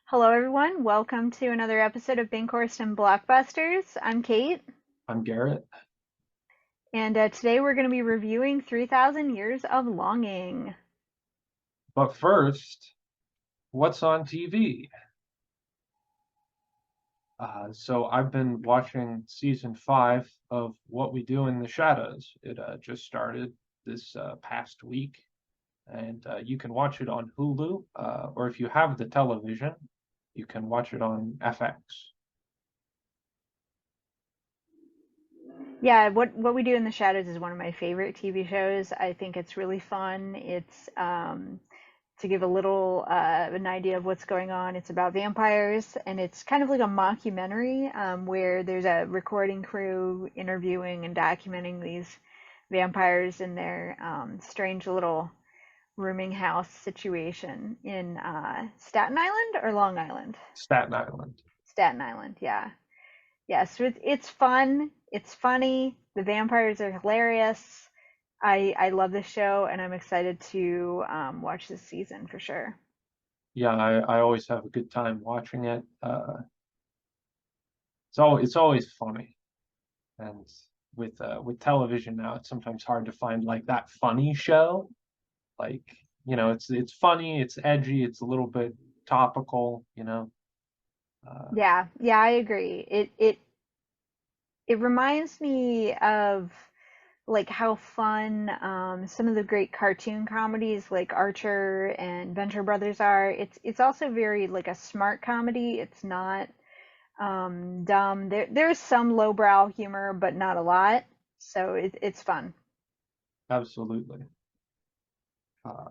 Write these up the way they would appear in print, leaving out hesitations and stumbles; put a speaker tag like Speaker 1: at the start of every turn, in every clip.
Speaker 1: Hello, everyone. Welcome to another episode of Binkhorsts and Blockbusters. I'm Kate,
Speaker 2: I'm Garrett.
Speaker 1: and today we're going to be reviewing 3,000 Years of Longing.
Speaker 2: But first, what's on TV? So I've been watching season 5 of What We Do in the Shadows. It just started this past week, and you can watch it on Hulu, or if you have the television, you can watch it on FX.
Speaker 1: Yeah, what we do in the shadows is one of my favorite TV shows. I think it's really fun. It's to give a little an idea of what's going on. It's about vampires, and it's kind of like a mockumentary where there's a recording crew interviewing and documenting these vampires in their strange little rooming house situation in Staten Island or Long Island?
Speaker 2: Staten Island.
Speaker 1: Staten Island, yeah. Yeah, so it's fun, it's funny, the vampires are hilarious. I love this show and I'm excited to watch this season for sure.
Speaker 2: Yeah, I always have a good time watching it. It's always funny, and with television now, it's sometimes hard to find like that funny show. Like, it's funny, it's edgy, it's a little bit topical. Uh,
Speaker 1: Yeah, yeah, I agree. It reminds me of like how fun some of the great cartoon comedies like Archer and Venture Brothers are. It's also very like a smart comedy. It's not dumb. There's some lowbrow humor, but not a lot. So it's fun.
Speaker 2: Absolutely. Uh,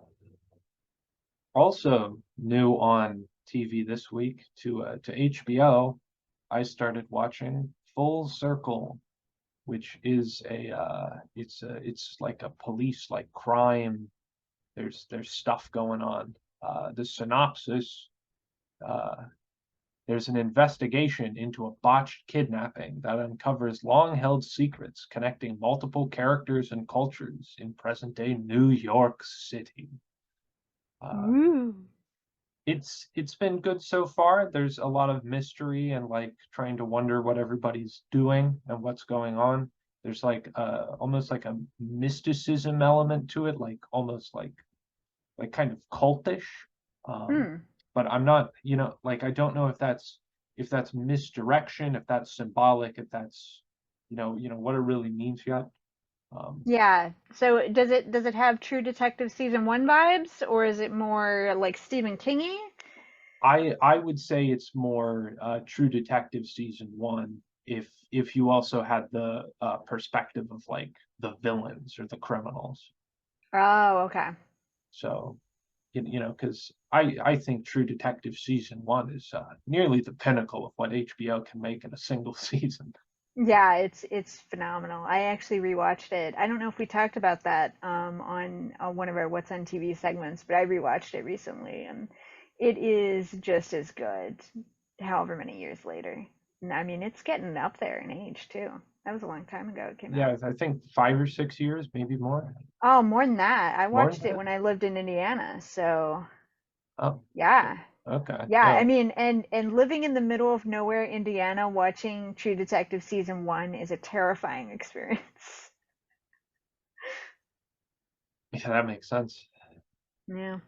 Speaker 2: Also new on TV this week to HBO, I started watching Full Circle, which is it's like a police like crime. There's stuff going on. The synopsis. Uh, There's an investigation into a botched kidnapping that uncovers long-held secrets connecting multiple characters and cultures in present-day New York City. Uh,
Speaker 1: Ooh.
Speaker 2: it's been good so far. There's a lot of mystery and like trying to wonder what everybody's doing and what's going on. There's like almost like a mysticism element to it, like almost like kind of cultish. Um,
Speaker 1: Hmm.
Speaker 2: but I'm not, like I don't know if that's misdirection, if that's symbolic, if that's what it really means yet. Um,
Speaker 1: Yeah. So does it have True Detective season one vibes, or is it more like Stephen Kingy?
Speaker 2: I would say it's more True Detective season 1 if you also had the perspective of like the villains or the criminals.
Speaker 1: Oh, okay.
Speaker 2: So because I think True Detective season 1 is nearly the pinnacle of what HBO can make in a single season.
Speaker 1: Yeah, it's phenomenal. I actually rewatched it. I don't know if we talked about that on one of our What's on TV segments, but I rewatched it recently, and it is just as good, however many years later. And I mean, it's getting up there in age too. That was a long time ago it came out.
Speaker 2: Yeah, I think 5 or 6 years, maybe more.
Speaker 1: Oh, more than that. I
Speaker 2: More than
Speaker 1: watched it
Speaker 2: that.
Speaker 1: when I lived in Indiana, so
Speaker 2: Oh,
Speaker 1: yeah.
Speaker 2: okay.
Speaker 1: Yeah, I
Speaker 2: Yeah.
Speaker 1: mean, and living in the middle of nowhere, Indiana, watching True Detective season one is a terrifying experience.
Speaker 2: Yeah, that makes sense.
Speaker 1: Yeah.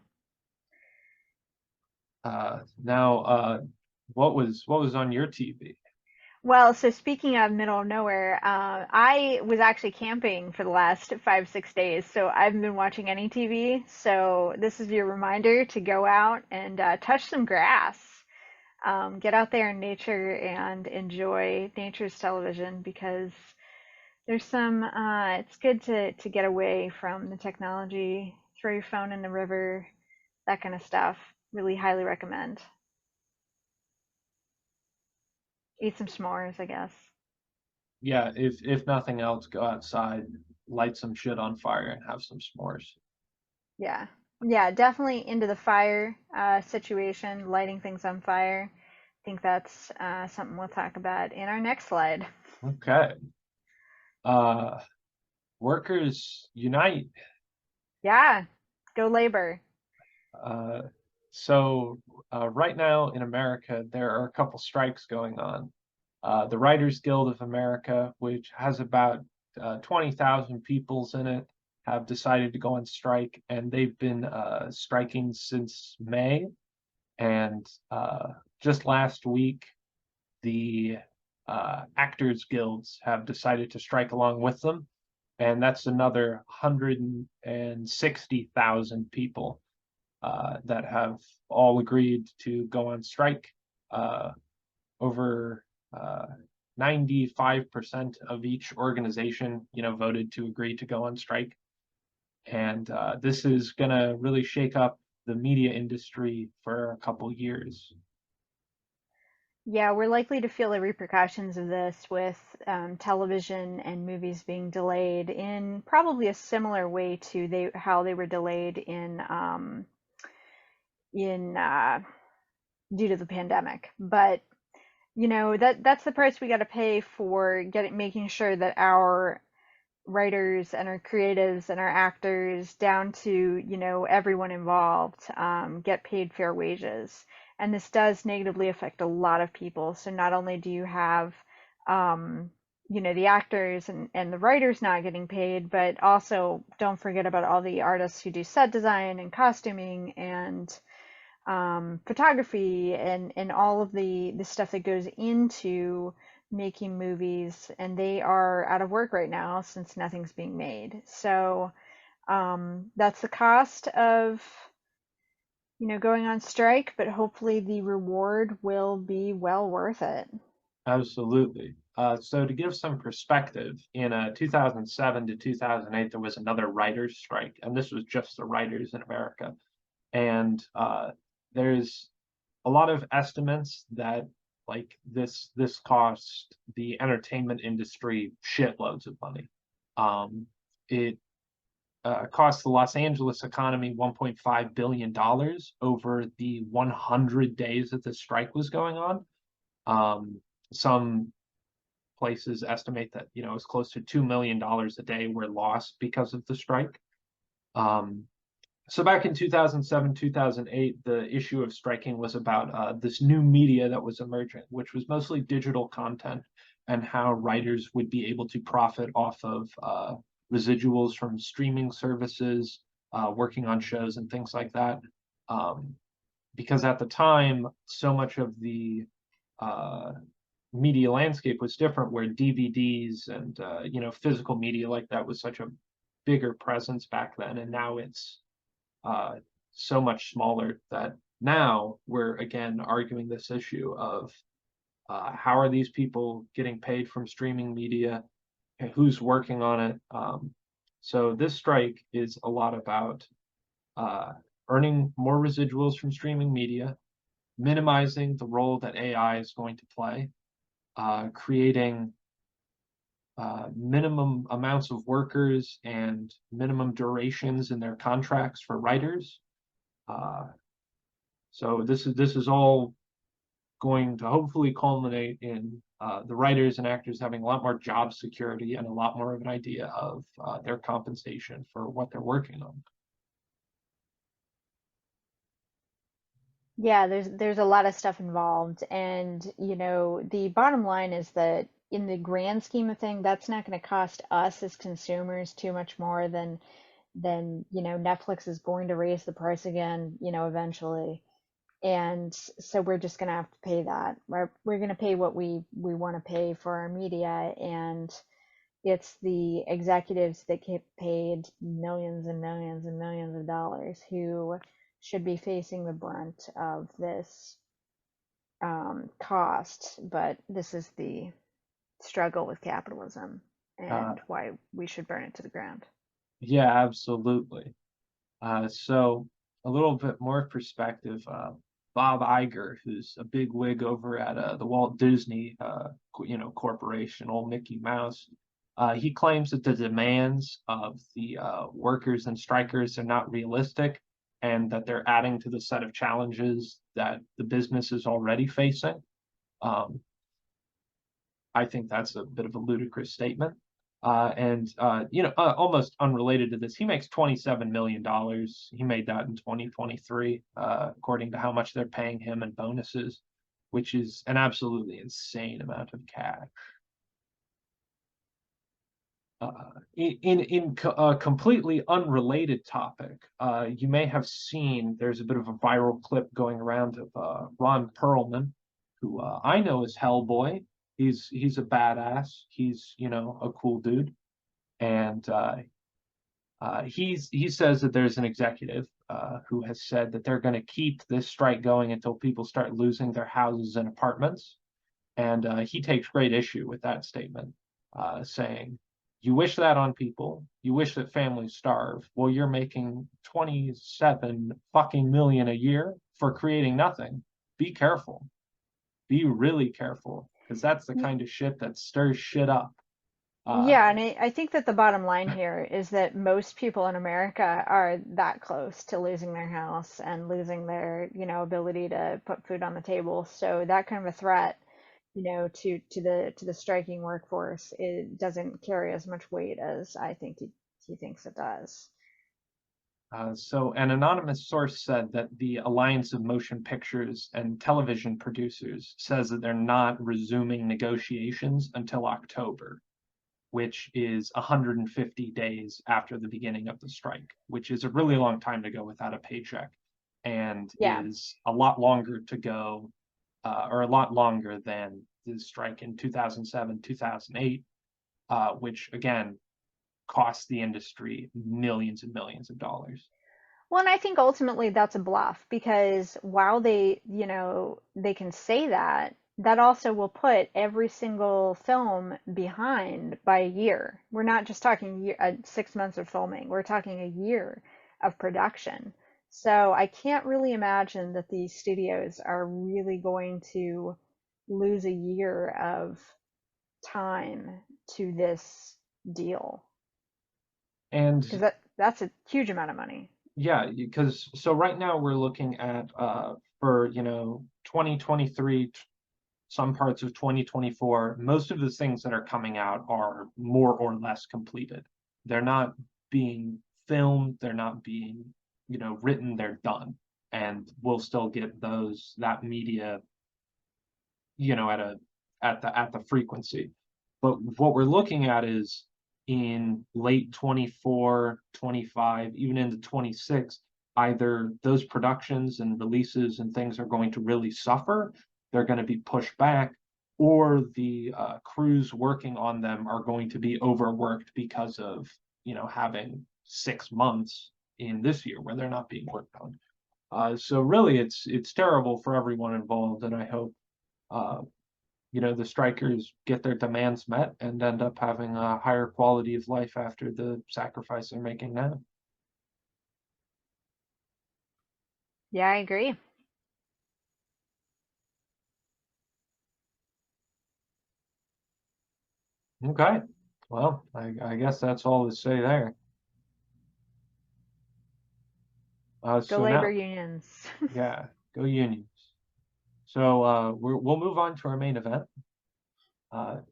Speaker 2: Now, what was on your TV?
Speaker 1: Well, so speaking of middle of nowhere, I was actually camping for the last 5, 6 days, so I haven't been watching any TV. So this is your reminder to go out and touch some grass. Get out there in nature and enjoy nature's television because there's some, it's good to get away from the technology, throw your phone in the river, that kind of stuff. Really highly recommend. Eat some s'mores, I guess.
Speaker 2: Yeah, if nothing else, go outside, light some shit on fire, and have some s'mores.
Speaker 1: Yeah. Yeah, definitely into the fire situation, lighting things on fire. I think that's something we'll talk about in our next slide.
Speaker 2: Okay. Uh, Workers Unite.
Speaker 1: Yeah, go labor.
Speaker 2: Uh, So right now in America, there are a couple strikes going on. The Writers Guild of America, which has about 20,000 peoples in it, have decided to go on strike, and they've been striking since May. And just last week, the Actors Guilds have decided to strike along with them, and that's another 160,000 people that have all agreed to go on strike. Over 95% of each organization, voted to agree to go on strike. And this is going to really shake up the media industry for a couple years.
Speaker 1: Yeah, we're likely to feel the repercussions of this with television and movies being delayed in probably a similar way to how they were delayed in due to the pandemic. But that's the price we got to pay for making sure that our writers and our creatives and our actors down to everyone involved get paid fair wages. And this does negatively affect a lot of people. So not only do you have um, the actors and the writers not getting paid, but also don't forget about all the artists who do set design and costuming and photography and all of the stuff that goes into making movies, and they are out of work right now since nothing's being made. So that's the cost of going on strike, but hopefully the reward will be well worth it.
Speaker 2: Absolutely. So to give some perspective, in 2007 to 2008, there was another writers' strike, and this was just the writers in America. And there's a lot of estimates that like this cost the entertainment industry shitloads of money. It cost the Los Angeles economy $1.5 billion over the 100 days that the strike was going on. Some places estimate that it's close to $2 million a day were lost because of the strike. So back in 2007, 2008, the issue of striking was about this new media that was emerging, which was mostly digital content, and how writers would be able to profit off of residuals from streaming services, working on shows and things like that. Um, because at the time, so much of the uh, media landscape was different, where DVDs and physical media like that was such a bigger presence back then, and now it's uh, so much smaller that now we're again arguing this issue of how are these people getting paid from streaming media and who's working on it. So this strike is a lot about uh, earning more residuals from streaming media, minimizing the role that AI is going to play, creating minimum amounts of workers and minimum durations in their contracts for writers. Uh, so this is all going to hopefully culminate in the writers and actors having a lot more job security and a lot more of an idea of their compensation for what they're working on.
Speaker 1: Yeah, there's a lot of stuff involved, and the bottom line is that in the grand scheme of thing, that's not going to cost us as consumers too much more than Netflix is going to raise the price again, eventually. And so we're just going to have to pay that. We're going to pay what we want to pay for our media, and it's the executives that get paid millions and millions and millions of dollars who should be facing the brunt of this cost. But this is the struggle with capitalism
Speaker 2: Uh,
Speaker 1: and why we should burn it to the ground.
Speaker 2: yeah, absolutely. So a little bit more perspective. Bob Iger, who's a big wig over at the Walt Disney, corporation, old Mickey Mouse, he claims that the demands of the workers and strikers are not realistic, and that they're adding to the set of challenges that the business is already facing. Um, I think that's a bit of a ludicrous statement. Almost unrelated to this, he makes $27 million. He made that in 2023, according to how much they're paying him in bonuses, which is an absolutely insane amount of cash. In a completely unrelated topic, you may have seen there's a bit of a viral clip going around of Ron Perlman, who I know as Hellboy. He's a badass. He's a cool dude, and he says that there's an executive who has said that they're going to keep this strike going until people start losing their houses and apartments, and he takes great issue with that statement, saying, "You wish that on people. You wish that families starve. Well, you're making 27 fucking million a year for creating nothing. Be careful. Be really careful, because that's the kind of shit that stirs shit up." Uh,
Speaker 1: Yeah, and I think that the bottom line here is that most people in America are that close to losing their house and losing their, ability to put food on the table. So that kind of a threat, to the striking workforce, it doesn't carry as much weight as I think he thinks it does.
Speaker 2: so an anonymous source said that the Alliance of Motion Pictures and Television Producers says that they're not resuming negotiations until October, which is 150 days after the beginning of the strike, which is a really long time to go without a paycheck, and
Speaker 1: Yeah.
Speaker 2: is a lot longer to go, or a lot longer than the strike in 2007, 2008, which again cost the industry millions and millions of dollars.
Speaker 1: Well, and I think ultimately that's a bluff because while they can say that, that also will put every single film behind by a year. We're not just talking 6 months of filming, we're talking a year of production. So I can't really imagine that these studios are really going to lose a year of time to this deal because
Speaker 2: And
Speaker 1: that's a huge amount of money.
Speaker 2: yeah, because so right now we're looking at for 2023, some parts of 2024, most of the things that are coming out are more or less completed. They're not being filmed, they're not being, written, they're done. And we'll still get that media, at the frequency. But what we're looking at is in late 24, 25, even into 26, either those productions and releases and things are going to really suffer, they're going to be pushed back, or the crews working on them are going to be overworked because of, having 6 months in this year where they're not being worked on. So really, it's terrible for everyone involved, and I hope uh, the strikers get their demands met and end up having a higher quality of life after the sacrifice they're making now.
Speaker 1: Yeah, I agree.
Speaker 2: Okay. Well, I guess that's all to say there.
Speaker 1: Go
Speaker 2: So
Speaker 1: labor
Speaker 2: now,
Speaker 1: unions.
Speaker 2: yeah, go Unions. So we'll move on to our main event.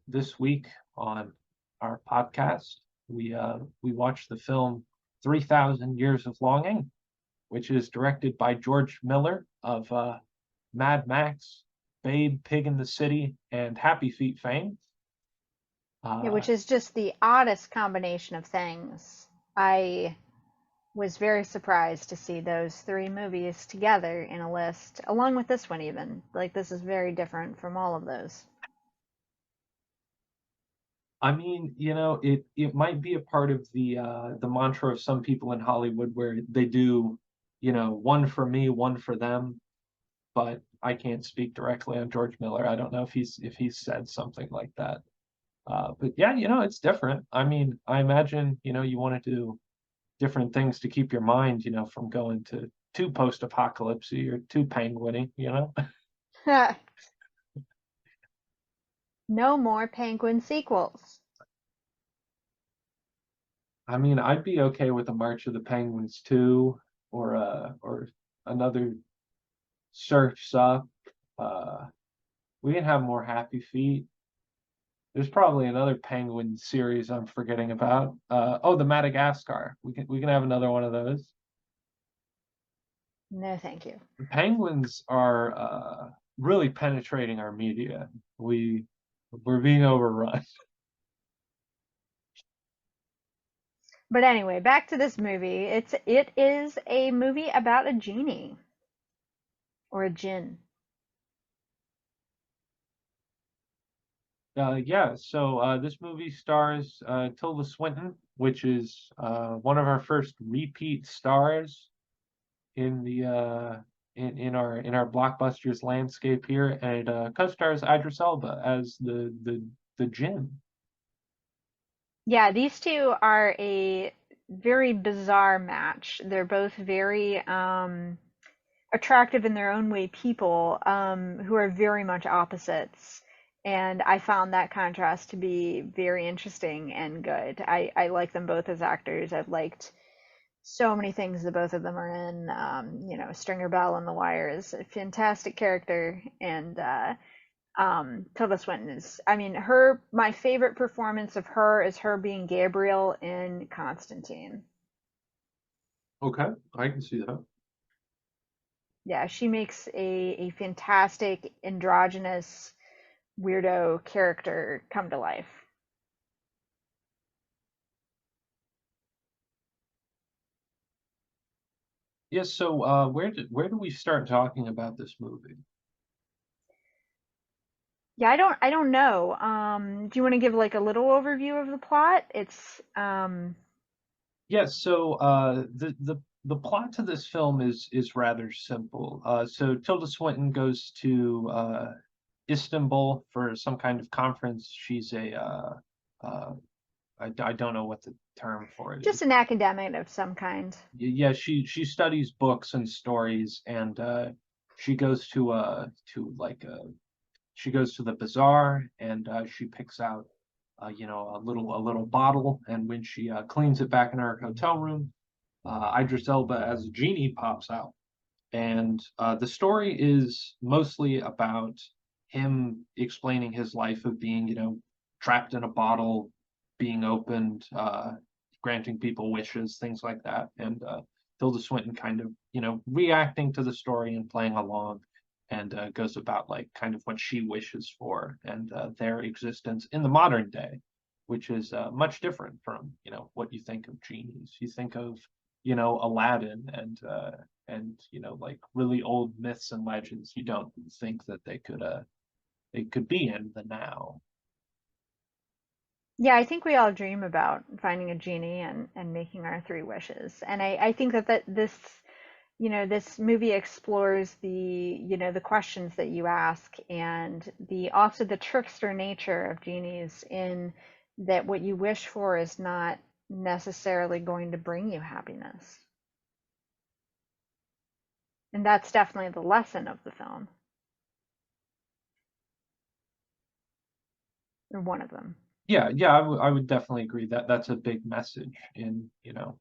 Speaker 2: This week on our podcast, we watched the film 3,000 Years of Longing, which is directed by George Miller of Mad Max, Babe, Pig in the City, and Happy Feet fame.
Speaker 1: Yeah,
Speaker 2: Uh,
Speaker 1: which is just the oddest combination of things. I was very surprised to see those three movies together in a list, along with this one even. Like this is very different from all of those.
Speaker 2: I mean, it might be a part of the mantra of some people in Hollywood where they do, one for me, one for them. But I can't speak directly on George Miller. I don't know if he's said something like that. But yeah, it's different. I mean, I imagine, you want to do different things to keep your mind, from going to too post-apocalypse or too penguiny.
Speaker 1: No more Penguin sequels.
Speaker 2: I mean, I'd be okay with a March of the Penguins too, or another Surf's Up. Uh, we can have more Happy Feet. There's probably another penguin series I'm forgetting about. Oh, the Madagascar. We can have another one of those.
Speaker 1: No, thank you.
Speaker 2: The penguins are really penetrating our media. We're being overrun.
Speaker 1: But anyway, back to this movie. It is a movie about a genie or a djinn.
Speaker 2: Yeah, so this movie stars Tilda Swinton, which is one of our first repeat stars in the in our blockbusters landscape here, and co-stars Idris Elba as the Jinn.
Speaker 1: Yeah, these two are a very bizarre match. They're both very attractive in their own way people who are very much opposites. And I found that contrast to be very interesting and good. I like them both as actors. I've liked so many things that both of them are in. Stringer Bell on The Wire is a fantastic character, and Tilda Swinton is. I mean, my favorite performance of her is her being Gabriel in Constantine.
Speaker 2: Okay, I can see that.
Speaker 1: Yeah, she makes a fantastic androgynous weirdo character come to life.
Speaker 2: Yes, so where do we start talking about this movie?
Speaker 1: Yeah, I don't know. Do you want to give like a little overview of the plot? It's
Speaker 2: Yes, so the plot to this film is rather simple. So Tilda Swinton goes to Istanbul for some kind of conference. She's a I don't know what the term for it
Speaker 1: just
Speaker 2: is.
Speaker 1: an academic of some kind.
Speaker 2: Yeah, she studies books and stories, and she goes she goes to the bazaar, and she picks out a little bottle, and when she cleans it back in her hotel room, Idris Elba as a genie pops out. And the story is mostly about him explaining his life of being, trapped in a bottle, being opened, granting people wishes, things like that. And Tilda Swinton kind of, reacting to the story and playing along, and goes about like kind of what she wishes for and their existence in the modern day, which is much different from, what you think of genies. You think of, Aladdin and like really old myths and legends. You don't think that they could be in the now.
Speaker 1: Yeah, I think we all dream about finding a genie and making our three wishes. And I think that this movie explores the questions that you ask and the also the trickster nature of genies in that what you wish for is not necessarily going to bring you happiness. And that's definitely the lesson of the film, or one of them.
Speaker 2: Yeah, I would definitely agree that that's a big message in,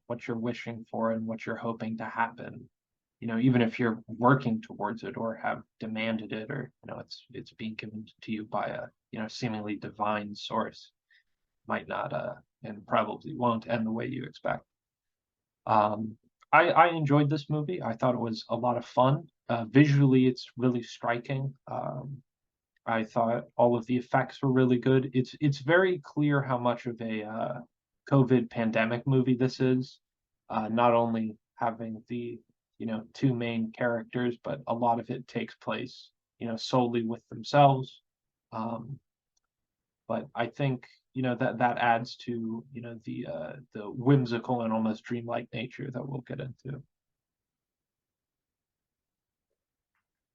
Speaker 2: what you're wishing for and what you're hoping to happen. Even if you're working towards it or have demanded it, or it's being given to you by a seemingly divine source, might not and probably won't end the way you expect. Um, I enjoyed this movie. I thought it was a lot of fun. Visually, it's really striking. I thought all of the effects were really good. It's very clear how much of a COVID pandemic movie this is. Not only having the two main characters, but a lot of it takes place solely with themselves. Um, but I think that adds to the whimsical and almost dreamlike nature that we'll get into.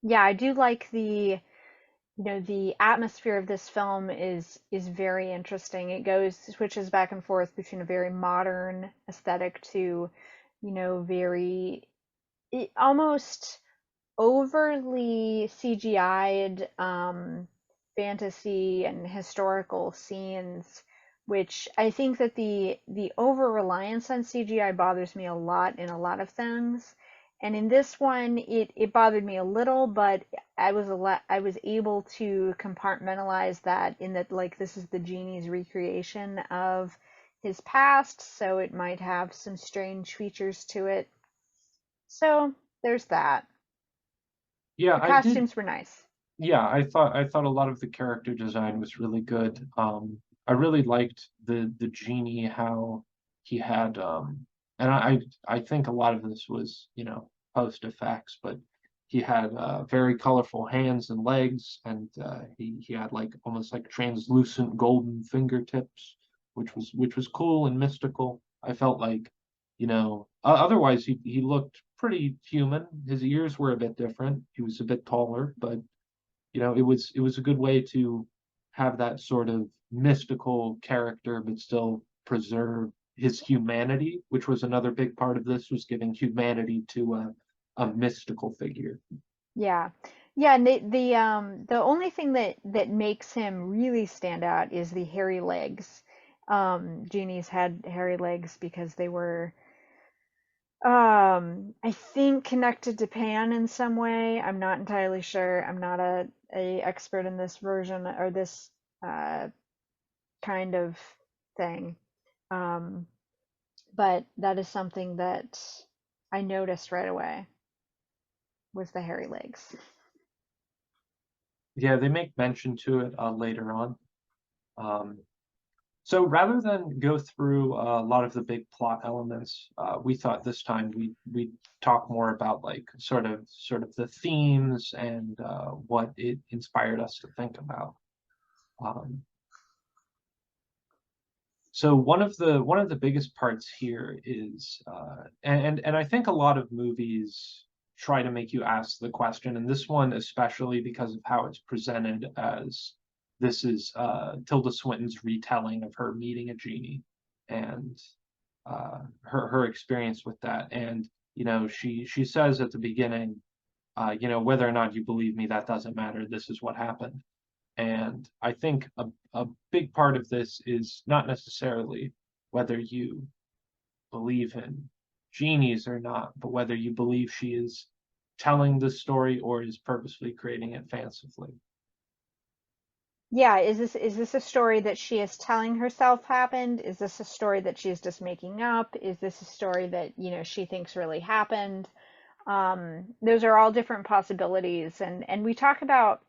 Speaker 1: Yeah, I do like the atmosphere of this film is very interesting. It goes switches back and forth between a very modern aesthetic to, very almost overly CGI'd fantasy and historical scenes, which I think that the over reliance on CGI bothers me a lot in a lot of things. And in this one, it bothered me a little, but I was able to compartmentalize that in that like this is the genie's recreation of his past, so it might have some strange features to it. So there's that.
Speaker 2: Yeah,
Speaker 1: The
Speaker 2: I did.
Speaker 1: costumes were nice.
Speaker 2: Yeah, I thought a lot of the character design was really good. I really liked the genie, how he had and I think a lot of this was, post effects, but he had very colorful hands and legs, and he had like almost like translucent golden fingertips, which was cool and mystical. I felt like, otherwise he looked pretty human. His ears were a bit different. He was a bit taller, but it was a good way to have that sort of mystical character, but still preserve his humanity, which was another big part of this, was giving humanity to a mystical figure.
Speaker 1: Yeah. Yeah, and the only thing that makes him really stand out is the hairy legs. Genies had hairy legs because they were I think connected to Pan in some way. I'm not entirely sure. I'm not a expert in this version or this uh kind of thing. Um, but that is something that I noticed right away was the hairy legs.
Speaker 2: Yeah, they make mention to it later on. Um, so rather than go through a lot of the big plot elements, we thought this time we'd talk more about like sort of the themes and what it inspired us to think about. Um, So one of the biggest parts here is, and I think a lot of movies try to make you ask the question, and this one especially because of how it's presented, as this is Tilda Swinton's retelling of her meeting a genie and her experience with that. And she says at the beginning, whether or not you believe me, that doesn't matter. This is what happened. And I think a big part of this is not necessarily whether you believe in genies or not, but whether you believe she is telling the story or is purposely creating it fancifully.
Speaker 1: Yeah, is this a story that she is telling herself happened? Is this a story that she's just making up? Is this a story that, she thinks really happened? Those are all different possibilities. And we talk about,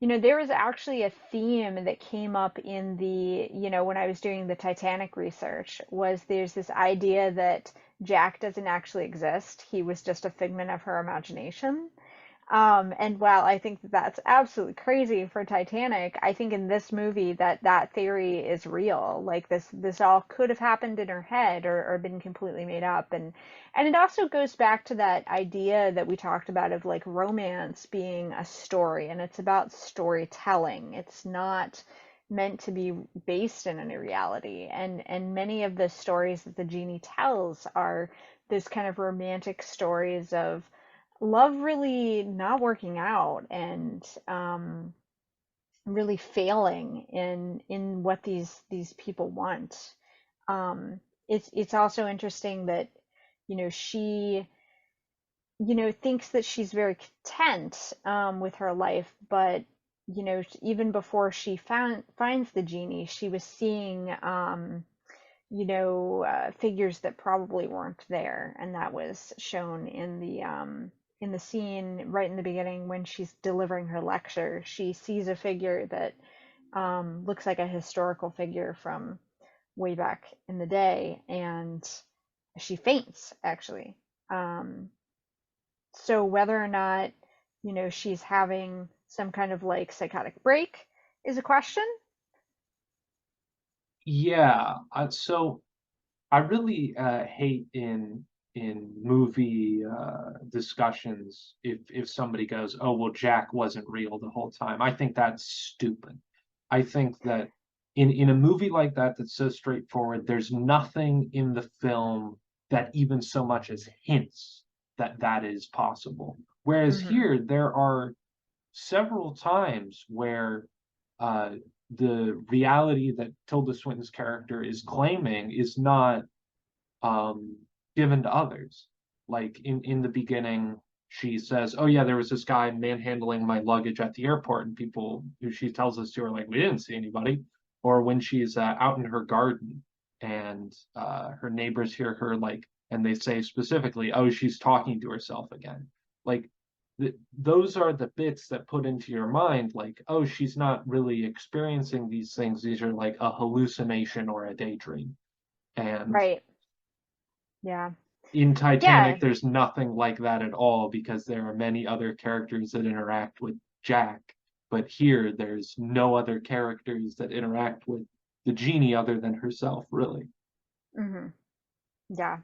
Speaker 1: there was actually a theme that came up in when I was doing the Titanic research, was there's this idea that Jack doesn't actually exist. He was just a figment of her imagination. And while I think that that's absolutely crazy for Titanic, I think in this movie that theory is real. Like this all could have happened in her head or been completely made up. And it also goes back to that idea that we talked about of like romance being a story, and it's about storytelling. It's not meant to be based in any reality. And many of the stories that the genie tells are this kind of romantic stories of love really not working out and really failing in what these people want. It's also interesting that she thinks that she's very content with her life, but even before she finds the genie, she was seeing figures that probably weren't there, and that was shown in the scene right in the beginning when she's delivering her lecture. She sees a figure that looks like a historical figure from way back in the day, and she faints actually. Um, so whether or not she's having some kind of like psychotic break is a question.
Speaker 2: Yeah, so I really hate in movie discussions if somebody goes, "Oh, well, Jack wasn't real the whole time." I think that's stupid. I think that in a movie like that that's so straightforward, there's nothing in the film that even so much as hints that that is possible. Whereas
Speaker 1: Hmm.
Speaker 2: here, there are several times where uh, the reality that Tilda Swinton's character is claiming is not um, given to others. Like in the beginning, she says, "Oh yeah, there was this guy manhandling my luggage at the airport," and people who she tells us to are like, "We didn't see anybody." Or when she's out in her garden and her neighbors hear her like, and they say specifically, "Oh, she's talking to herself again." Like those are the bits that put into your mind, like, "Oh, she's not really experiencing these things. These are like a hallucination or a daydream." And
Speaker 1: Right. Yeah.
Speaker 2: in
Speaker 1: Yeah.
Speaker 2: Titanic, there's nothing like that at all because there are many other characters that interact with Jack. But here, there's no other characters that interact with the genie other than herself, really.
Speaker 1: hmm Yeah.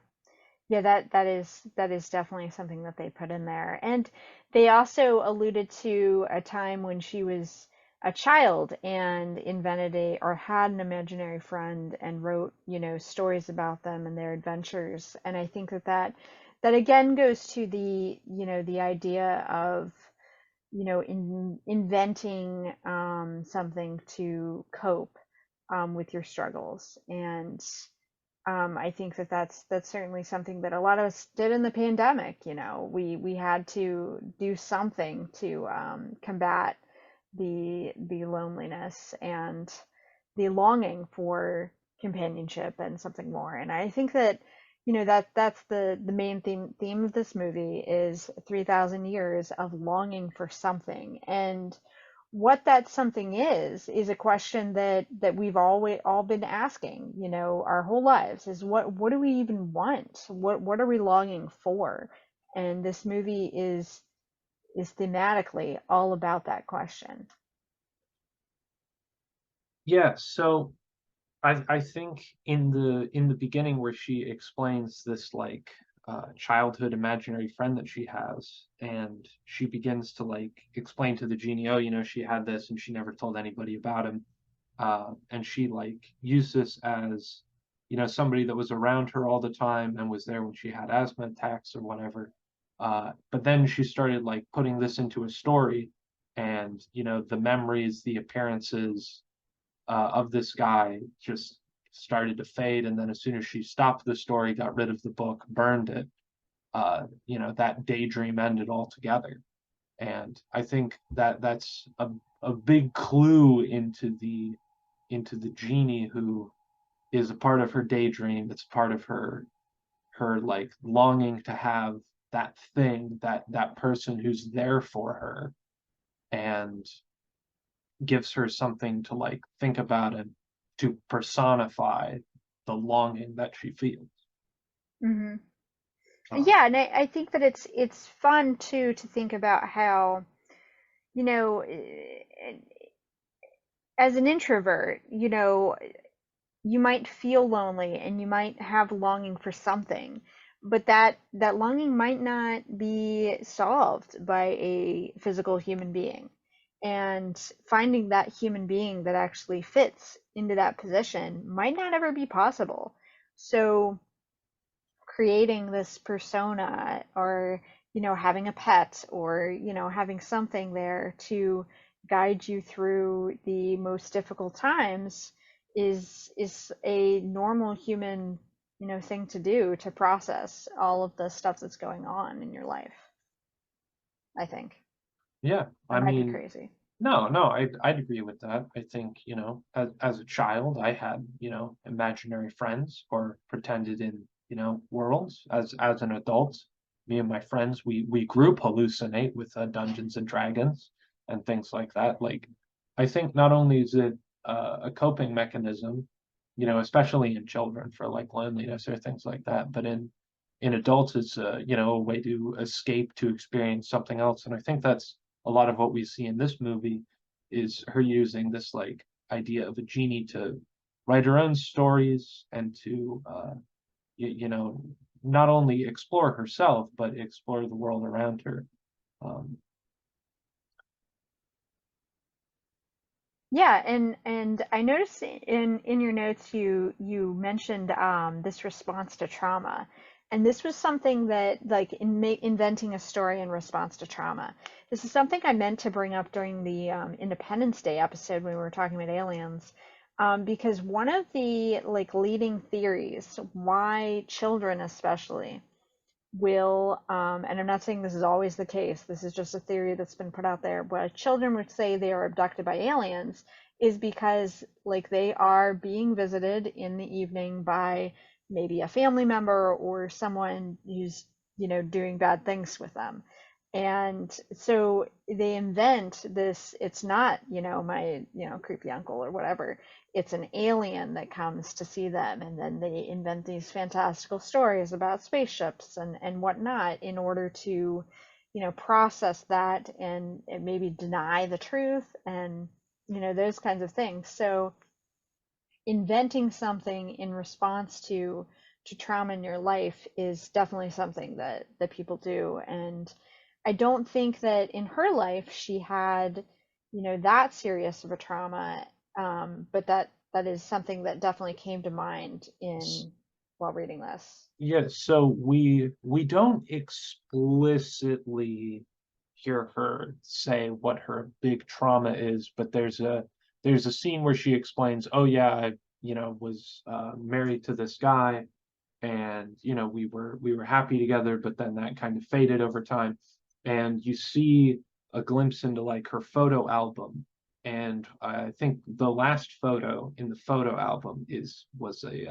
Speaker 1: Yeah, that is definitely something that they put in there. And they also alluded to a time when she was a child and invented a or had an imaginary friend and wrote, stories about them and their adventures. And I think that again goes to the idea of, inventing something to cope with your struggles. And I think that's certainly something that a lot of us did in the pandemic. We had to do something to combat the loneliness and the longing for companionship and something more. And I think that that's the main theme of this movie is 3,000 years of longing for something. And what that something is a question that we've always all been asking, our whole lives, is what do we even want? What are we longing for? And this movie is thematically all about that question.
Speaker 2: Yeah, so I think in the beginning where she explains this like childhood imaginary friend that she has, and she begins to like explain to the genie, "Oh, she had this and she never told anybody about him." And she like used this as somebody that was around her all the time and was there when she had asthma attacks or whatever. But then she started like putting this into a story, and the memories, the appearances of this guy just started to fade. And then as soon as she stopped the story, got rid of the book, burned it, that daydream ended altogether. And I think that that's a big clue into the genie who is a part of her daydream. It's part of her like longing to have that thing, that person who's there for her, and gives her something to like think about and to personify the longing that she feels.
Speaker 1: hmm
Speaker 2: Um,
Speaker 1: Yeah, and I think that it's fun too to think about how, you know, as an introvert, you might feel lonely and you might have longing for something, but that longing might not be solved by a physical human being. And finding that human being that actually fits into that position might not ever be possible. So creating this persona, or having a pet, or having something there to guide you through the most difficult times is a normal human thing to do to process all of the stuff that's going on in your life. I think
Speaker 2: yeah,
Speaker 1: I
Speaker 2: I
Speaker 1: might be
Speaker 2: mean,
Speaker 1: crazy.
Speaker 2: no, I'd agree with that. I think, as a child, I had, imaginary friends or pretended in, worlds. As an adult, me and my friends, we group hallucinate with Dungeons and Dragons and things like that. Like, I think not only is it a coping mechanism, especially in children for like loneliness or things like that, but in adults, it's a way to escape, to experience something else. And I think that's a lot of what we see in this movie is her using this like idea of a genie to write her own stories and to you, you know not only explore herself but explore the world around her. um,
Speaker 1: Yeah, and I noticed in your notes you mentioned this response to trauma, and this was something that, like, inventing a story in response to trauma. This is something I meant to bring up during the Independence Day episode when we were talking about aliens, because one of the like leading theories why children especially will, and I'm not saying this is always the case, this is just a theory that's been put out there, where children would say they are abducted by aliens is because like they are being visited in the evening by maybe a family member or someone who's, doing bad things with them. And so they invent this, it's not, my, creepy uncle or whatever. It's an alien that comes to see them, and then they invent these fantastical stories about spaceships and whatnot in order to, process that and maybe deny the truth and, those kinds of things. So inventing something in response to trauma in your life is definitely something that people do. And I don't think that in her life she had, that serious of a trauma, but that is something that definitely came to mind in while reading this.
Speaker 2: Yeah, so we don't explicitly hear her say what her big trauma is, but there's a scene where she explains, "Oh yeah, I, was married to this guy, and we were happy together, but then that kind of faded over time." And you see a glimpse into like her photo album, and I think the last photo in the photo album was a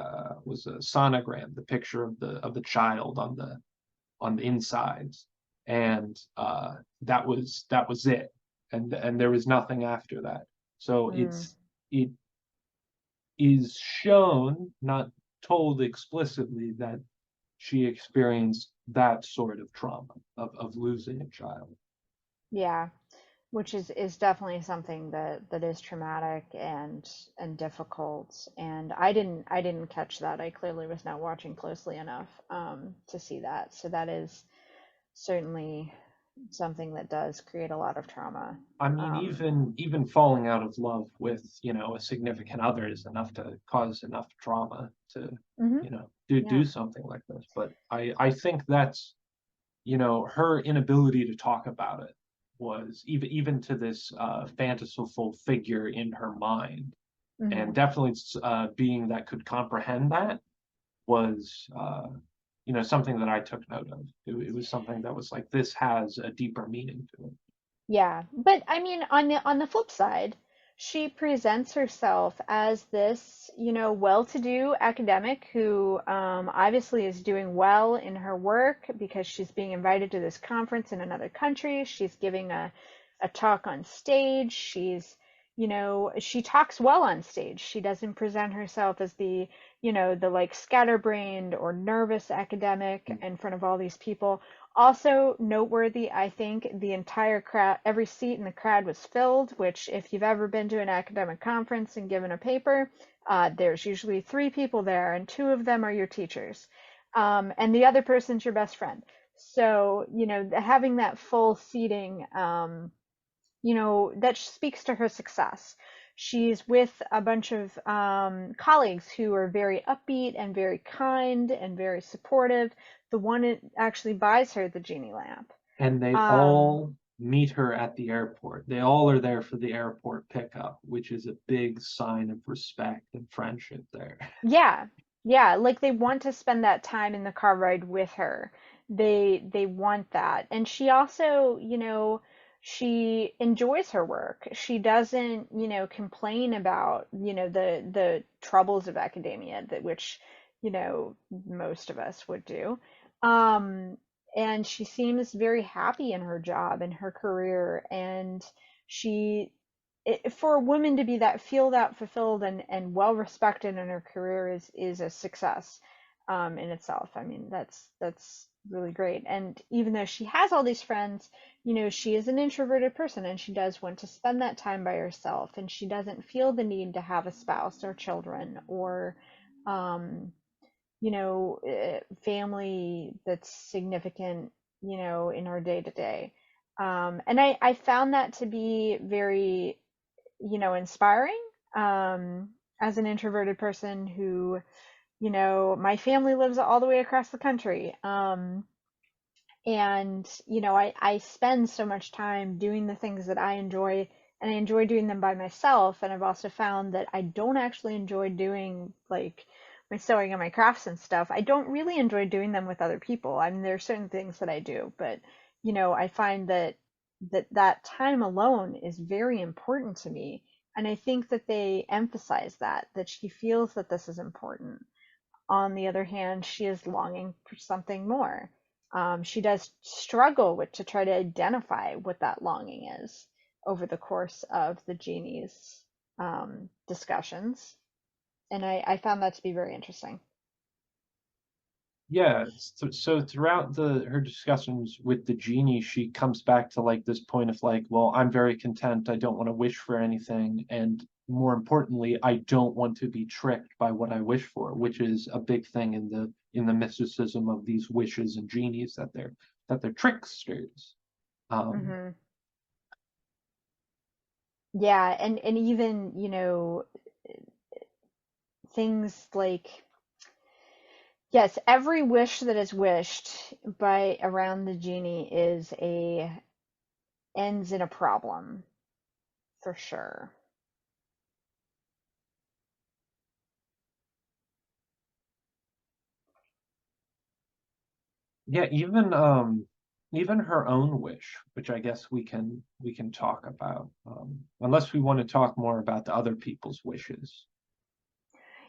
Speaker 2: sonogram, the picture of the child on the insides, and that was it, and there was nothing after that. So
Speaker 1: Mm,
Speaker 2: it is shown, not told explicitly, that she experienced that sort of trauma of losing a child.
Speaker 1: yeah, which is definitely something that is traumatic and difficult. And I didn't catch that. I clearly was not watching closely enough to see that. So that is certainly something that does create a lot of trauma.
Speaker 2: I mean,
Speaker 1: um
Speaker 2: even falling out of love with, a significant other is enough to cause enough trauma to,
Speaker 1: mhm,
Speaker 2: do
Speaker 1: yeah.
Speaker 2: something like this. But I think that's, her inability to talk about it was even to this fanciful figure in her mind, and
Speaker 1: Mhm.
Speaker 2: definitely a being that could comprehend that was, something that I took note of. It was something that was like, this has a deeper meaning to it.
Speaker 1: Yeah, but I mean, on the flip side, she presents herself as this, well-to-do academic who obviously is doing well in her work because she's being invited to this conference in another country. She's giving a talk on stage. She talks well on stage. She doesn't present herself as the like scatterbrained or nervous academic in front of all these people. Also noteworthy, I think the entire crowd, every seat in the crowd was filled, which, if you've ever been to an academic conference and given a paper, there's usually three people there, and two of them are your teachers. And the other person's your best friend. So, having that full seating, that speaks to her success. She's with a bunch of colleagues who are very upbeat and very kind and very supportive. The one that actually buys her the genie lamp.
Speaker 2: And they
Speaker 1: Um,
Speaker 2: all meet her at the airport. They all are there for the airport pickup, which is a big sign of respect and friendship there.
Speaker 1: yeah, yeah, like they want to spend that time in the car ride with her. They want that. And she also, she enjoys her work. She doesn't, complain about, the troubles of academia, that which, most of us would do. Um, and she seems very happy in her job and her career, and she for a woman to be that feel that fulfilled and well respected in her career is a success in itself. I mean, that's really great. And even though she has all these friends, she is an introverted person and she does want to spend that time by herself, and she doesn't feel the need to have a spouse or children or um, family that's significant, in her day to day. And I found that to be very, inspiring, as an introverted person who, my family lives all the way across the country. And, I spend so much time doing the things that I enjoy, and I enjoy doing them by myself. And I've also found that I don't actually enjoy doing like my sewing and my crafts and stuff, I don't really enjoy doing them with other people. I mean, there are certain things that I do, but I find that time alone is very important to me. And I think that they emphasize that she feels that this is important. On the other hand, she is longing for something more. She does struggle with to try to identify what that longing is over the course of the genie's discussions, and I found that to be very interesting.
Speaker 2: Yeah, so throughout her discussions with the genie, she comes back to like this point of like, well, I'm very content. I don't want to wish for anything, and more importantly, I don't want to be tricked by what I wish for, which is a big thing in the mysticism of these wishes and genies, that they're tricksters. Um,
Speaker 1: Hmm. Yeah, and even things like, yes, every wish that is wished by around the genie is a ends in a problem for sure.
Speaker 2: yeah, even her own wish, which I guess we can talk about, unless we want to talk more about the other people's wishes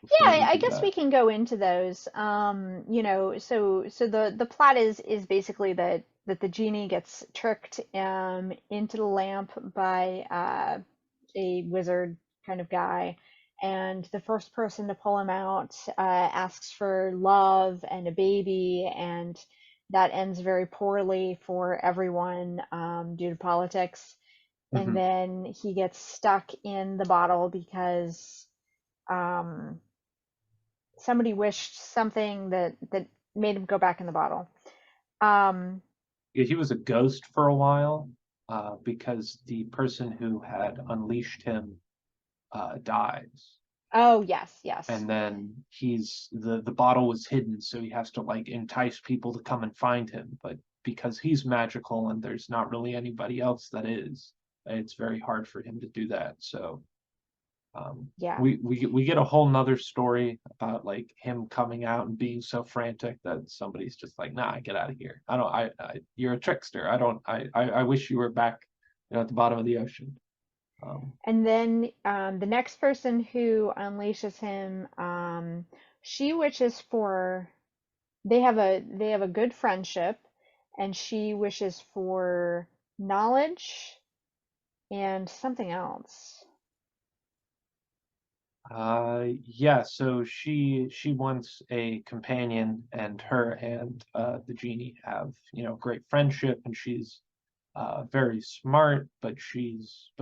Speaker 1: Yeah,
Speaker 2: before we
Speaker 1: I
Speaker 2: do
Speaker 1: guess
Speaker 2: that.
Speaker 1: we can go into those. So the plot is basically that the genie gets tricked into the lamp by a wizard kind of guy, and the first person to pull him out asks for love and a baby, and that ends very poorly for everyone due to politics. And
Speaker 2: Hmm.
Speaker 1: then he gets stuck in the bottle because um, somebody wished something that made him go back in the bottle. Um,
Speaker 2: Yeah, he was a ghost for a while, because the person who had unleashed him dies,
Speaker 1: oh yes, yes.
Speaker 2: and then the bottle was hidden, so he has to like entice people to come and find him. But because he's magical and there's not really anybody else that is, it's very hard for him to do that. So
Speaker 1: Yeah.
Speaker 2: we get a whole nother story about like him coming out and being so frantic that somebody's just like, nah, get out of here. I don't you're a trickster. I don't I wish you were back, at the bottom of the ocean.
Speaker 1: And then the next person who unleashes him, she wishes for they have a good friendship, and she wishes for knowledge and something else.
Speaker 2: Yeah, so she wants a companion, and her and the genie have, great friendship, and she's very smart, but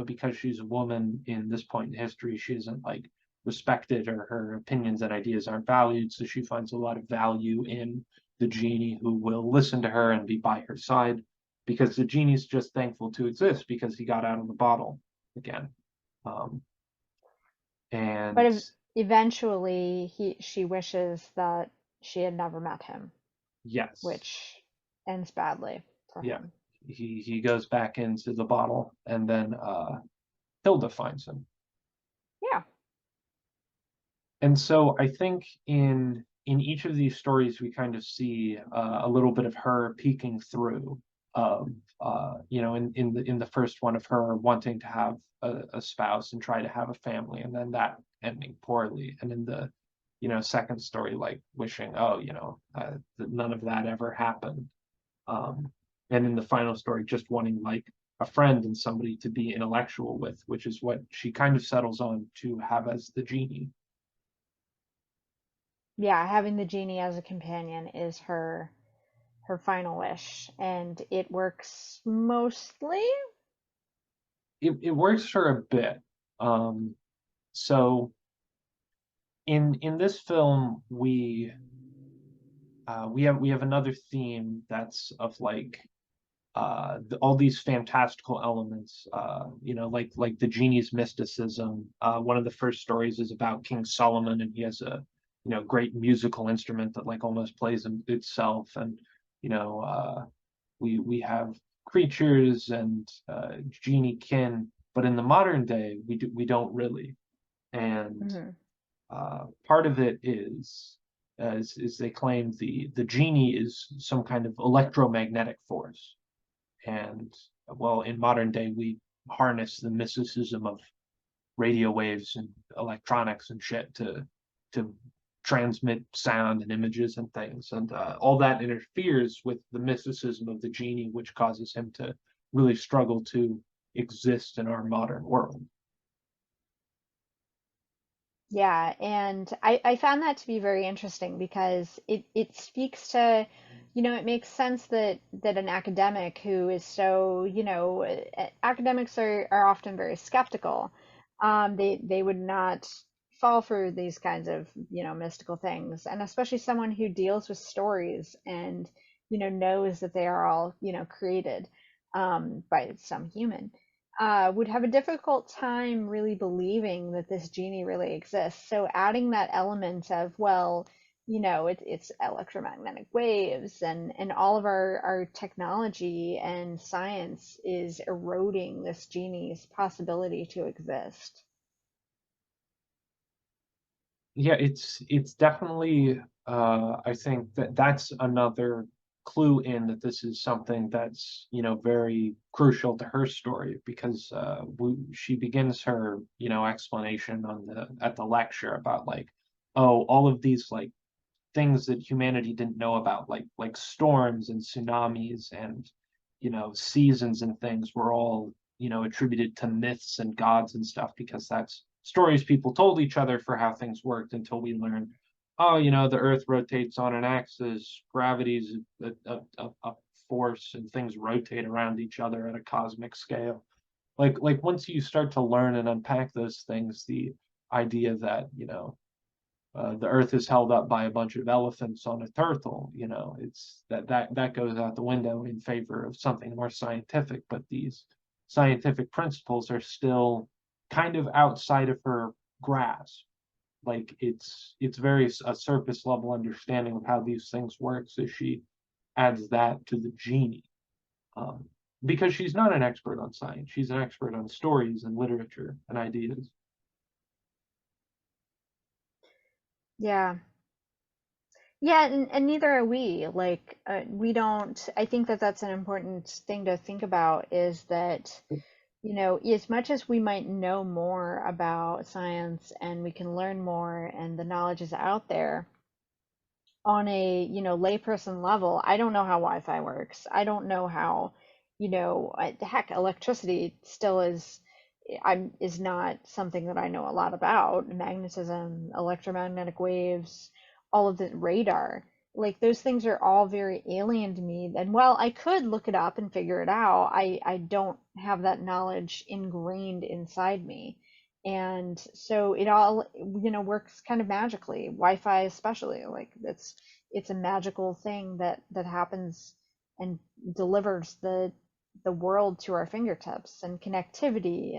Speaker 2: because she's a woman in this point in history, she isn't like respected, or her opinions and ideas aren't valued. So she finds a lot of value in the genie, who will listen to her and be by her side, because the genie's just thankful to exist because he got out of the bottle again. Um,
Speaker 1: But
Speaker 2: and
Speaker 1: eventually, she wishes that she had never met him,
Speaker 2: yes,
Speaker 1: which ends badly for
Speaker 2: yeah,
Speaker 1: him.
Speaker 2: he goes back into the bottle, and then Hilda finds him.
Speaker 1: Yeah.
Speaker 2: And so I think in each of these stories we kind of see a little bit of her peeking through, of in the first one, of her wanting to have a spouse and try to have a family, and then that ending poorly, and in the second story, like wishing, oh, that none of that ever happened, um, and in the final story, just wanting like a friend and somebody to be intellectual with, which is what she kind of settles on to have as the genie.
Speaker 1: Yeah, having the genie as a companion is her final wish, and it works mostly.
Speaker 2: It works for a bit. Um, so in this film, we have another theme that's of like all these fantastical elements. Like the genie's mysticism. One of the first stories is about King Solomon, and he has a great musical instrument that like almost plays itself, and you know we have creatures and genie kin, but in the modern day we don't really. And
Speaker 1: Hmm.
Speaker 2: Part of it is they claim the genie is some kind of electromagnetic force, and well, in modern day we harness the mysticism of radio waves and electronics and shit to transmit sound and images and things, and all that interferes with the mysticism of the genie, which causes him to really struggle to exist in our modern world.
Speaker 1: Yeah, and I found that to be very interesting because it speaks to, it makes sense that an academic who is so, academics are often very skeptical. They would not fall for these kinds of, mystical things, and especially someone who deals with stories and, knows that they are all, created by some human would have a difficult time really believing that this genie really exists. So adding that element of, well, it's electromagnetic waves and all of our technology and science is eroding this genie's possibility to exist.
Speaker 2: Yeah, it's definitely I think that that's another clue in that this is something that's, very crucial to her story, because she begins her, explanation on the at the lecture about like, oh, all of these like things that humanity didn't know about, like storms and tsunamis and, seasons and things, were all, attributed to myths and gods and stuff, because that's stories people told each other for how things worked, until we learned, oh, the earth rotates on an axis, gravity's a force, and things rotate around each other at a cosmic scale. Like once you start to learn and unpack those things, the idea that, the earth is held up by a bunch of elephants on a turtle, it's that goes out the window in favor of something more scientific. But these scientific principles are still kind of outside of her grasp. Like it's very a surface level understanding of how these things work, so she adds that to the genie, um, because she's not an expert on science, she's an expert on stories and literature and ideas.
Speaker 1: Yeah. Yeah, and neither are we. Like, we don't, I think that that's an important thing to think about is that, as much as we might know more about science and we can learn more and the knowledge is out there, on a, layperson level, I don't know how Wi-Fi works. I don't know how, heck, electricity still is not something that I know a lot about. Magnetism, electromagnetic waves, all of the radar. Like those things are all very alien to me. And while I could look it up and figure it out, I don't have that knowledge ingrained inside me. And so it all, works kind of magically. Wi-Fi especially, like it's a magical thing that happens and delivers the world to our fingertips and connectivity